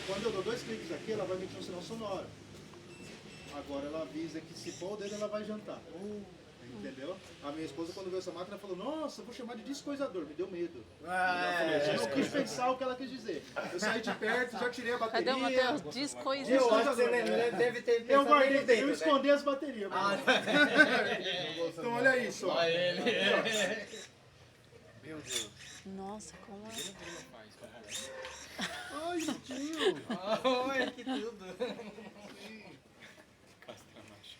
Quando eu dou 2 cliques aqui, ela vai emitir um sinal sonoro. Agora ela avisa que se pôr o dedo ela vai jantar. Entendeu? A minha esposa, quando viu essa máquina, falou: nossa, vou chamar de descoisador. Me deu medo. Eu não quis pensar o que ela quis dizer. Eu saí de perto, já tirei a bateria. Cadê o Matheus? Descoisa. Eu acho que você deve ter Eu pensado guardei, bem no dentro, eu né? escondi as baterias. Então olha isso, ó. Meu Deus. Nossa, como é? Ai, meu Deus. Oi, que tudo.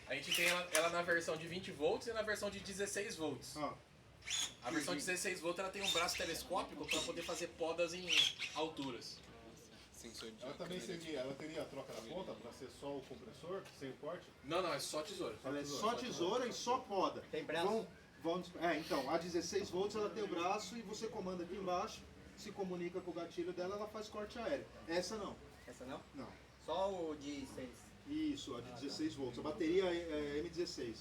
A gente tem ela na versão de 20 volts e na versão de 16 volts. Ó, A versão de 16 volts ela tem um braço telescópico para poder fazer podas em alturas. Ela também seria, ela teria a troca na ponta para ser só o compressor, sem o corte? Não, é só tesoura. ela é só tesoura e só poda. Tem braço? Então, a 16 volts ela tem o braço e você comanda aqui embaixo, se comunica com o gatilho dela, ela faz corte aéreo. Essa não. Essa não? Não. Só o de 6. Isso, a de 16 volts. A bateria é M16.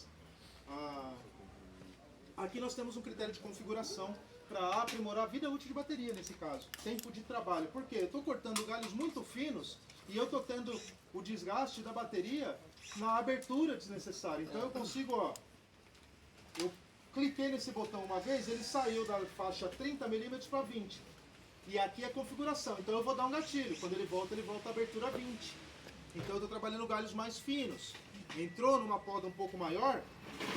Aqui nós temos um critério de configuração para aprimorar a vida útil de bateria nesse caso. Tempo de trabalho. Por quê? Eu estou cortando galhos muito finos e eu estou tendo o desgaste da bateria na abertura desnecessária. Então eu consigo, ó, eu cliquei nesse botão uma vez, ele saiu da faixa 30 mm para 20. E aqui é a configuração. Então eu vou dar um gatilho. Quando ele volta a abertura 20. Então eu estou trabalhando galhos mais finos. Entrou numa poda um pouco maior,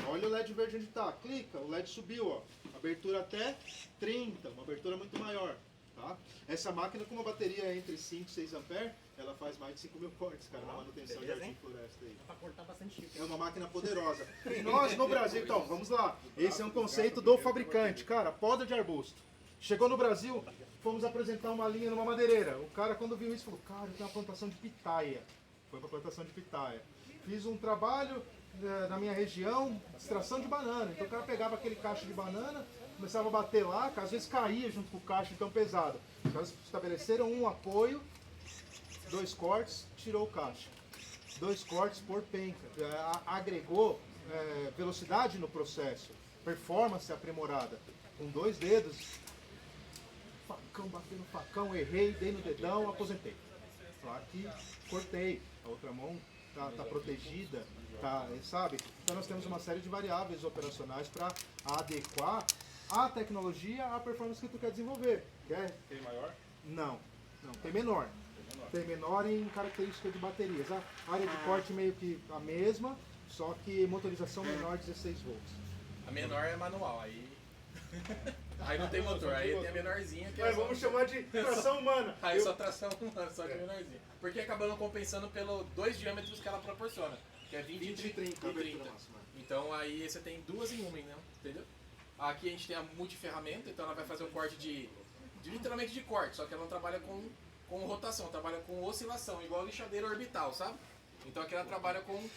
olha o LED verde onde está. Clica, o LED subiu, ó. Abertura até 30, uma abertura muito maior. Tá? Essa máquina com uma bateria entre 5 e 6 amperes, ela faz mais de 5 mil cortes, cara, na manutenção de jardim e floresta aí. Dá pra cortar bastante chifre. É uma máquina poderosa. E nós no Brasil, então, vamos lá. Esse é um conceito do fabricante, cara, poda de arbusto. Chegou no Brasil, fomos apresentar uma linha numa madeireira. O cara, quando viu isso, falou: cara, tem uma plantação de pitaia. Foi para plantação de pitaia. Fiz um trabalho na minha região, extração de banana. Então o cara pegava aquele cacho de banana, começava a bater lá, que às vezes caía junto com o cacho tão pesado. Os caras estabeleceram um apoio, 2 cortes, tirou o cacho. 2 cortes por penca. Agregou velocidade no processo, performance aprimorada. Com 2 dedos, facão, batendo facão, errei, dei no dedão, aposentei. Aqui, cortei, a outra mão tá protegida, sabe? Então nós temos uma série de variáveis operacionais para adequar a tecnologia à performance que tu quer desenvolver. Quer? Tem maior? Não, tem menor. tem menor em característica de baterias. A área de corte meio que a mesma, só que motorização menor 16 volts. A menor é manual, aí. Aí não tem motor, aí tem a menorzinha que é. Mas vamos chamar de tração humana. Aí só tração humana, só que menorzinha. Porque acaba não compensando pelos 2 diâmetros que ela proporciona, que é 20 20 e 30, e abertura 30. máxima. Então aí você tem 2 em 1, né? Entendeu? Aqui a gente tem a multiferramenta, então ela vai fazer um corte de literalmente de corte, só que ela não trabalha com rotação, trabalha com oscilação, igual a lixadeira orbital, sabe? Então aqui ela trabalha com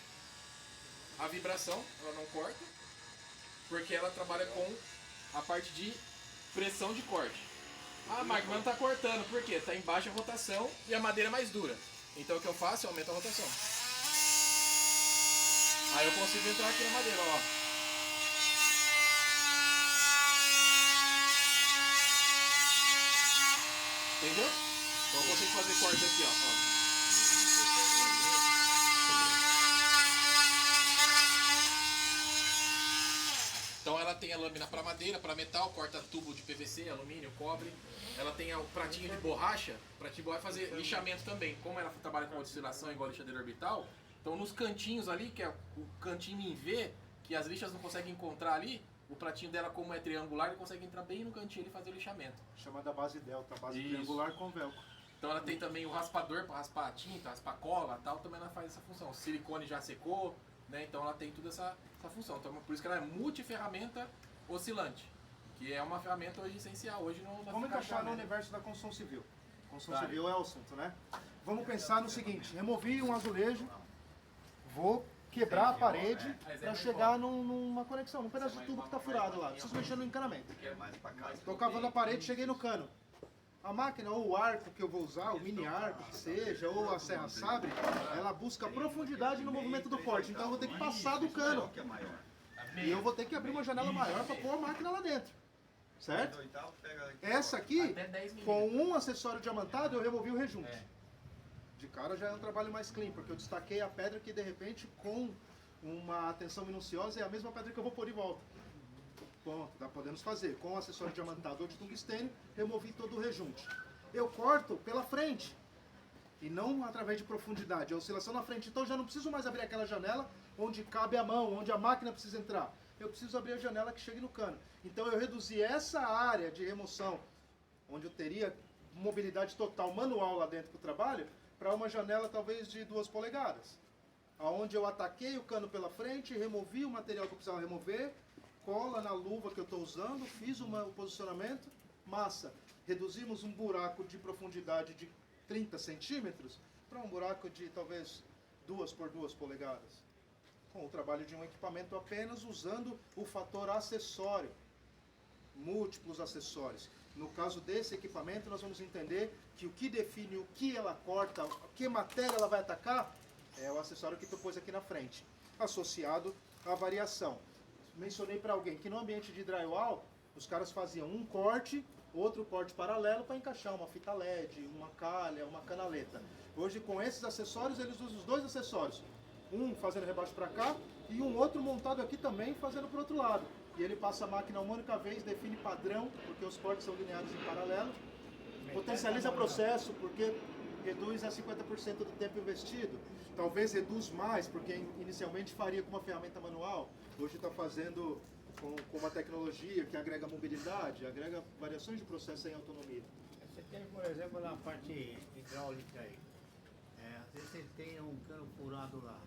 a vibração, ela não corta, porque ela trabalha com a parte de pressão de corte. Ah, Marco, mas não tá cortando, por quê? Tá em baixa rotação e a madeira é mais dura. Então o que eu faço? Eu aumento a rotação. Aí eu consigo entrar aqui na madeira, ó. Entendeu? Então eu consigo fazer corte aqui, ó. Então ela tem a lâmina para madeira, para metal, corta tubo de PVC, alumínio, cobre. Ela tem o pratinho de borracha, o pratinho de borracha fazer lixamento também. Como ela trabalha com oscilação igual a lixadeira orbital, então nos cantinhos ali, que é o cantinho em V, que as lixas não conseguem encontrar ali, o pratinho dela, como é triangular, ele consegue entrar bem no cantinho e fazer o lixamento. Chamada base delta, base Isso. triangular com velcro. Então ela tem também o raspador para raspar a tinta, raspar cola e tal, também ela faz essa função. O silicone já secou, né? Então ela tem toda essa função. Então por isso que ela é multiferramenta oscilante, que é uma ferramenta hoje essencial hoje no Vamos encaixar no universo da construção civil. Construção civil é o assunto, né? Vamos pensar no seguinte, removi um azulejo, vou quebrar a parede para chegar numa conexão, num pedaço de tubo que está furado lá. Preciso mexer no encanamento. Estou cavando a parede, cheguei no cano. A máquina, ou o arco que eu vou usar, o mini arco que seja, ou a serra sabre, ela busca profundidade no movimento do corte. Então eu vou ter que passar do cano. E eu vou ter que abrir uma janela maior para pôr a máquina lá dentro. Certo? Essa aqui, Até 10 milímetros. com um acessório diamantado, eu removi o rejunte. De cara já é um trabalho mais clean, porque eu destaquei a pedra que de repente, com uma atenção minuciosa, é a mesma pedra que eu vou pôr de volta. Bom, tá podemos fazer. Com o acessório diamantado ou de tungstênio, removi todo o rejunte. Eu corto pela frente, e não através de profundidade, a oscilação na frente. Então eu já não preciso mais abrir aquela janela onde cabe a mão, onde a máquina precisa entrar. Eu preciso abrir a janela que chegue no cano. Então eu reduzi essa área de remoção, onde eu teria mobilidade total manual lá dentro do trabalho, para uma janela talvez de 2 polegadas. Onde eu ataquei o cano pela frente, removi o material que eu precisava remover, cola na luva que eu estou usando, fiz o posicionamento, massa. Reduzimos um buraco de profundidade de 30 centímetros para um buraco de talvez 2 por 2 polegadas. Com o trabalho de um equipamento apenas usando o fator acessório. Múltiplos acessórios. No caso desse equipamento, nós vamos entender que o que define o que ela corta, que matéria ela vai atacar, é o acessório que tu pôs aqui na frente, associado à variação. Mencionei para alguém que no ambiente de drywall, os caras faziam um corte, outro corte paralelo para encaixar uma fita LED, uma calha, uma canaleta. Hoje, com esses acessórios, eles usam os 2 acessórios. Um fazendo rebaixo para cá e um outro montado aqui também fazendo para o outro lado. E ele passa a máquina uma única vez, define padrão, porque os cortes são lineares em paralelo. Potencializa o processo, porque reduz a 50% do tempo investido. Talvez reduz mais, porque inicialmente faria com uma ferramenta manual. Hoje está fazendo com uma tecnologia que agrega mobilidade, agrega variações de processo em autonomia. Você tem, por exemplo, na parte hidráulica aí, às vezes você tem um cano furado lá,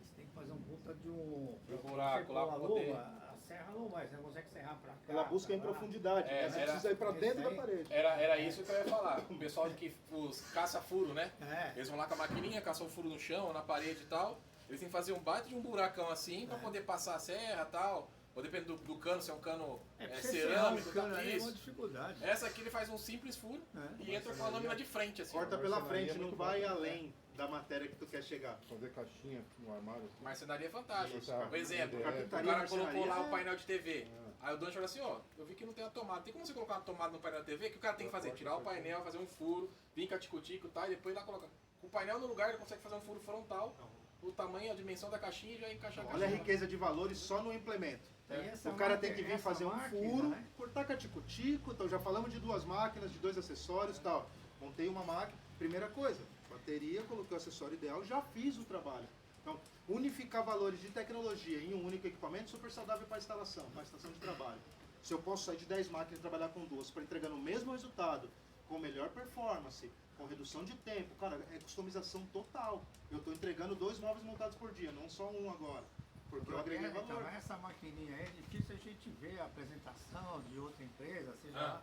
você tem que fazer um puta de um buraco lá pra poder- luva, a serra não vai, você não consegue serrar pra cá. Ela busca em pra lá. profundidade, É, você era- precisa ir para dentro da Esse aí- parede. Era isso que eu ia falar. O pessoal que os caça-furo, né? É. Eles vão lá com a maquininha, caçam o furo no chão ou na parede e tal. Eles têm que fazer um baita de um buracão assim para poder passar a serra e tal. Ou depende do cano, se é um cano Pra você serrar cerâmico, um cano tá? ali é uma Isso. dificuldade. Essa aqui ele faz um simples furo e entra com a lâmina de frente assim. Corta pela Marcenaria frente, é não muito vai bom. além da matéria que tu quer chegar. Fazer caixinha no armário. Marcenaria é fantástico. Isso, Por exemplo, carpintaria, o cara colocou marcenaria, lá é. o painel de TV. Aí o dono falou assim, ó, eu vi que não tem a tomada. Tem como você colocar uma tomada no painel da TV? Que o cara tem que fazer? Tirar o painel, fazer um furo, vir com a tico-tico e tal, e depois lá colocar. Com o painel no lugar, ele consegue fazer um furo frontal, o tamanho, a dimensão da caixinha e já encaixar a Olha a caixinha. riqueza de valores só no implemento. E essa O cara tem máquina- que vir essa fazer um máquina, furo, né? cortar com a tico-tico, então já falamos de 2 máquinas, de 2 acessórios e tal. Montei uma máquina, primeira coisa, bateria, coloquei o acessório ideal, já fiz o trabalho. Então, unificar valores de tecnologia em um único equipamento, super saudável para a instalação, para a estação de trabalho. Se eu posso sair de 10 máquinas e trabalhar com 2 para entregar o mesmo resultado, com melhor performance, com redução de tempo, cara, é customização total. Eu estou entregando 2 móveis montados por dia, não só um agora. Porque eu agreguei valor. Então, essa maquininha aí é difícil a gente ver a apresentação de outra empresa, seja,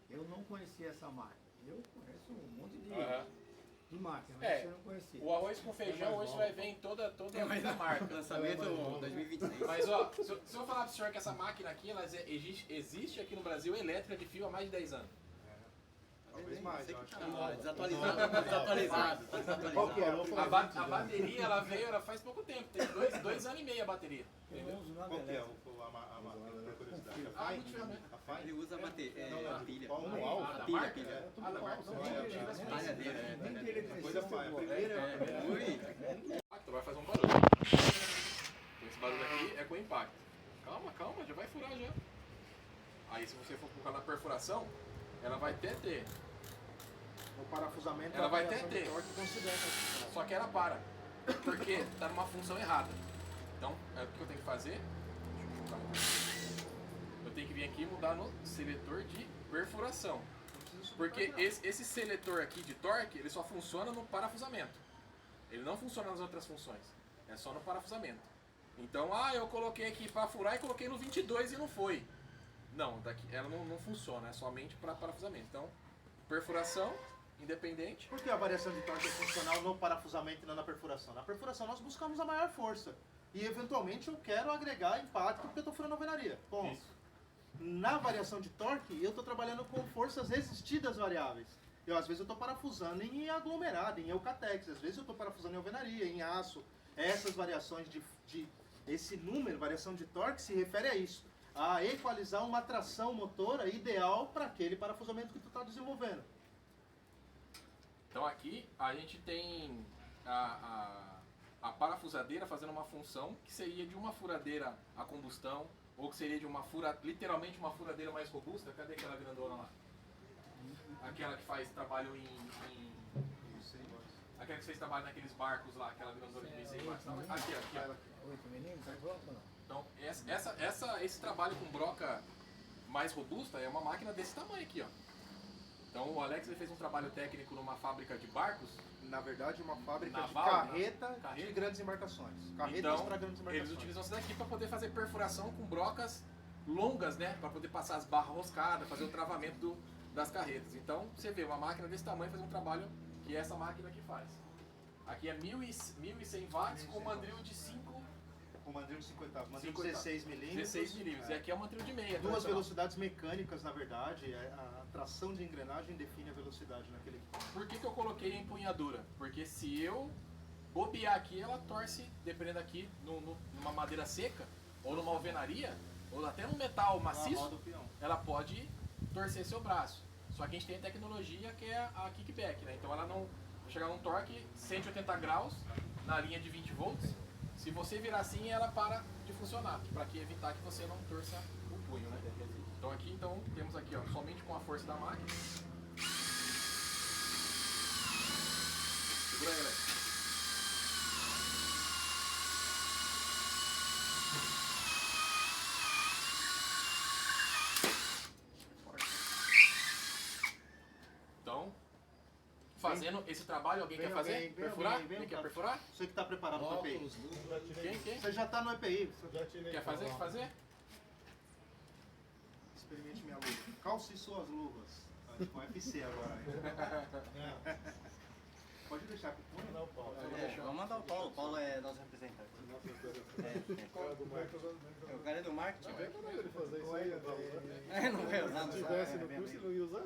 eu não conhecia essa máquina. Eu conheço um monte de máquina, mas eu não conhecia. O arroz com feijão hoje você vai ver em toda a marca. Lançamento 2026. Mas ó, se eu falar pro senhor que essa máquina aqui, ela existe aqui no Brasil elétrica de fio há mais de 10 anos. Talvez mais, eu acho que Desatualizado. Qual que é? A bateria, ela faz pouco tempo, tem 2 anos e meio a bateria. Eu não uso nada Qual que é elétrico. a máquina, por curiosidade? Muito ferramenta. A Ele Fine? usa a pilha. Qual da o marca? pilha. Ah, da marca. Talha dele, Nem de Coisa eletricista mais. eu gosto. Impacto vai fazer um barulho. Então esse barulho aqui é com impacto. Calma, já vai furar já. Aí se você for colocar na perfuração, ela vai até ter. O parafusamento Ela é a vai variação até de ter. torque considera. Só que ela para. Porque está numa função errada. Então, o que eu tenho que fazer? Deixa eu colocar aqui. Eu tenho que vir aqui e mudar no seletor de perfuração. Porque esse seletor aqui de torque, ele só funciona no parafusamento. Ele não funciona nas outras funções. É só no parafusamento. Então, eu coloquei aqui para furar e coloquei no 22 e não foi. Não, daqui, ela não funciona, é somente para parafusamento. Então, perfuração, independente. Por que a variação de torque é funcional no parafusamento e não na perfuração? Na perfuração nós buscamos a maior força. E eventualmente eu quero agregar impacto porque eu estou furando a alvenaria. Ponto. Isso. Na variação de torque, eu estou trabalhando com forças resistidas variáveis. Às vezes eu estou parafusando em aglomerado, em eucatex. Às vezes eu estou parafusando em alvenaria, em aço. Essas variações esse número, variação de torque, se refere a isso. A equalizar uma tração motora ideal para aquele parafusamento que tu está desenvolvendo. Então aqui a gente tem a parafusadeira fazendo uma função que seria de uma furadeira a combustão, ou que seria de literalmente uma furadeira mais robusta. Cadê aquela grandona lá? Aquela que faz trabalho aquela que fez trabalho naqueles barcos lá, aquela grandona de 1.600 watts. Aqui, ó. 8 milímetros, é bloco ou não? Então esse trabalho com broca mais robusta é uma máquina desse tamanho aqui, ó. Então o Alex ele fez um trabalho técnico numa fábrica de barcos. Na verdade, uma fábrica Naval, de carreta de grandes embarcações. Carretas Então, para grandes embarcações. eles utilizam isso daqui para poder fazer perfuração com brocas longas, né? Para poder passar as barras roscadas, fazer o travamento das carretas. Então, você vê, uma máquina desse tamanho faz um trabalho que essa máquina aqui faz. Aqui é 1.100 watts com mandril de 5... Com mandril de 50, mandril de 50. 16 milímetros. 16 milímetros. E aqui é um mandril de meia. Duas tradicional. velocidades mecânicas, na verdade. A tração de engrenagem define a velocidade naquele equipamento. Por que eu coloquei a empunhadura? Porque se eu bobear aqui, ela torce, dependendo aqui, numa madeira seca, ou numa alvenaria, ou até num metal maciço, ela pode torcer seu braço. Só que a gente tem a tecnologia que é a kickback, né? Então ela não vai chegar num torque 180 graus na linha de 20 volts. Se você virar assim, ela para de funcionar, para que evitar que você não torça o punho, né? Então aqui, temos aqui, ó, somente com a força da máquina. Segura aí, Alex. Então, fazendo esse trabalho, alguém quer fazer? Perfurar? Alguém quer perfurar? Você que está preparado para o EPI. Quem? Você já está no EPI. Quer fazer? Experimente minha luva. Calce suas luvas. Com FC agora. Pode deixar que põe. Não, Paulo. Vamos mandar o Paulo. O Paulo é nosso representante. O cara é do marketing. Ele fazer isso aí, Não vai usar, não se sabe. tivesse no curso, ele não ia usar?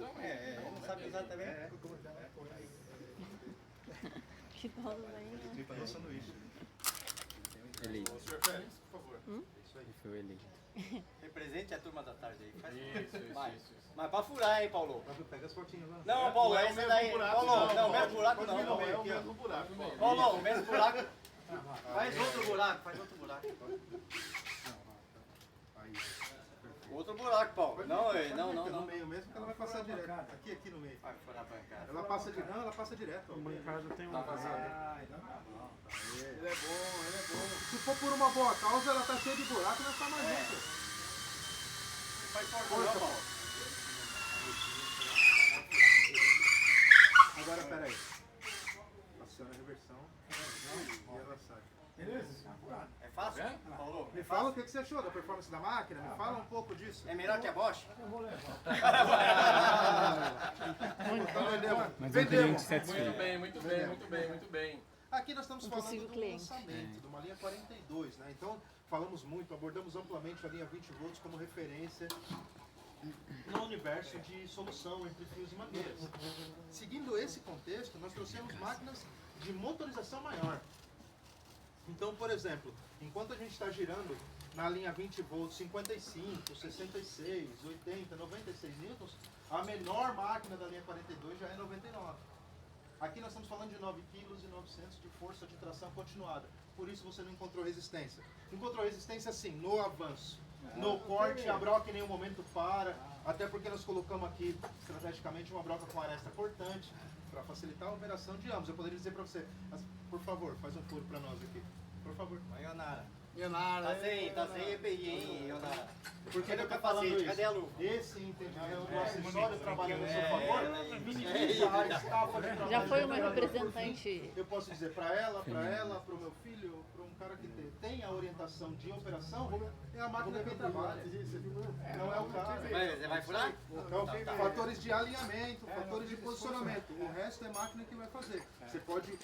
Não sabe usar também. Que Paulo vem. Ele para sanduíche. Eleito. O senhor Félix, por favor. Foi eleito. Represente a turma da tarde aí. Faz Isso. Mas pra furar, hein, Paulo? Pega as portinhas lá. Não, Paulo, é esse daí. Paulo, não, o mesmo buraco não. Não, é o mesmo buraco. Paulo, o mesmo buraco. Faz outro buraco. Aí, perfeito. Outro buraco, Paulo. Não, não, No não. meio mesmo que ela vai passar direto. Aqui no meio. Vai furar pra cá. Ela passa de não, ela passa direto. O mancado tem Tá vazado. Ele é bom, ele é bom. Se for por uma boa causa, ela tá cheia de buraco, nós tá mais junto. Não faz força não, Paulo. Agora, peraí. Aciona a reversão. E ela sai. Beleza? Tá furado. É fácil? Tá Paulo, Me fala o que você achou da performance da máquina, me fala um pouco disso. é melhor que a Bosch? Eu vou levar. Mas vendemos. Muito bem, muito bem, muito bem, muito bem. Aqui nós estamos Um falando possível do cliente. lançamento, de uma linha 42, né? Então, falamos muito, abordamos amplamente a linha 20 volts como referência no universo de solução entre fios e mangueiras. Seguindo esse contexto, nós trouxemos máquinas de motorização maior. Então, por exemplo, enquanto a gente está girando na linha 20 volts 55, 66, 80, 96 newtons, a menor máquina da linha 42 já é 99. Aqui nós estamos falando de 9,9 kg de força de tração continuada. Por isso você não encontrou resistência. Encontrou resistência sim, no avanço. No corte, a broca em nenhum momento para. Até porque nós colocamos aqui, estrategicamente, uma broca com aresta cortante para facilitar a operação de ambos. Eu poderia dizer para você, por favor, faz um furo para nós aqui. Por favor. Vai, Ionara. Ionara, Tá sem EPI, hein, Ionara? Por que Cadê eu o tô falando capacete? isso? Cadê a luva? Esse entendimento do acessório trabalhando a seu favor, minimiza a estafa de trabalho. Já foi uma do operador. representante. Eu posso dizer para ela, para o meu filho, para um cara que tem a orientação de operação, é a máquina que trabalha. Não é o cara. Você vai furar? Então, fatores de alinhamento, fatores de posicionamento. O resto é máquina que vai fazer. Você pode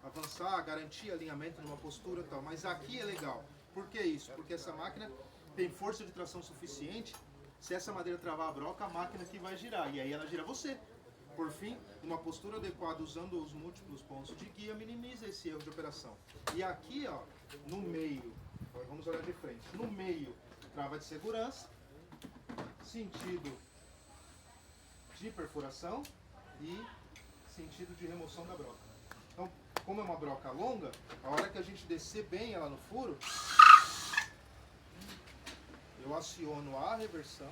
avançar, garantir alinhamento numa postura e tal, mas aqui é legal. Por que isso? Porque essa máquina tem força de tração suficiente. Se essa madeira travar a broca, a máquina que vai girar, e aí ela gira você. Por fim, uma postura adequada usando os múltiplos pontos de guia minimiza esse erro de operação. E aqui, ó, no meio, vamos olhar de frente, no meio, trava de segurança, sentido de perfuração e sentido de remoção da broca. Então, como é uma broca longa, a hora que a gente descer bem ela no furo, eu aciono a reversão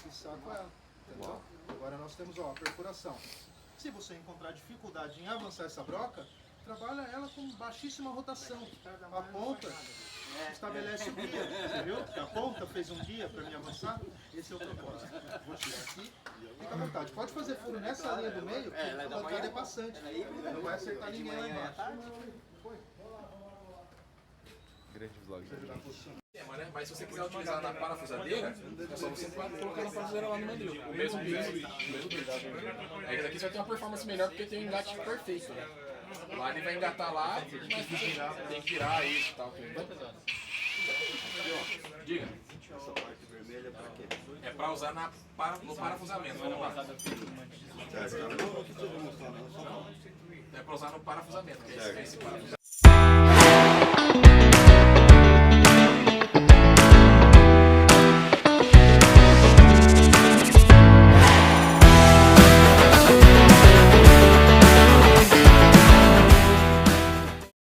e saco ela. Entendeu? Agora nós temos ó, a perfuração. Se você encontrar dificuldade em avançar essa broca, trabalha ela com baixíssima rotação. A ponta estabelece o guia, você viu? A ponta fez um guia para mim avançar. Esse é o propósito. Vou tirar aqui. Fica à vontade. Pode fazer furo nessa linha do meio, porque a bancada é passante. Não vai acertar ninguém lá embaixo. Grande vlog. Mas se você quiser utilizar na parafusadeira, é só você colocar na parafusadeira lá no mandril. O mesmo peso. Aí daqui você vai ter uma performance melhor porque tem um engate perfeito, né? Lá ele vai engatar lá, mas tem que virar isso e tal. Diga. Essa parte vermelha pra quê? É pra usar no parafusamento, não na base. É pra usar no parafusamento, que é esse parafusamento.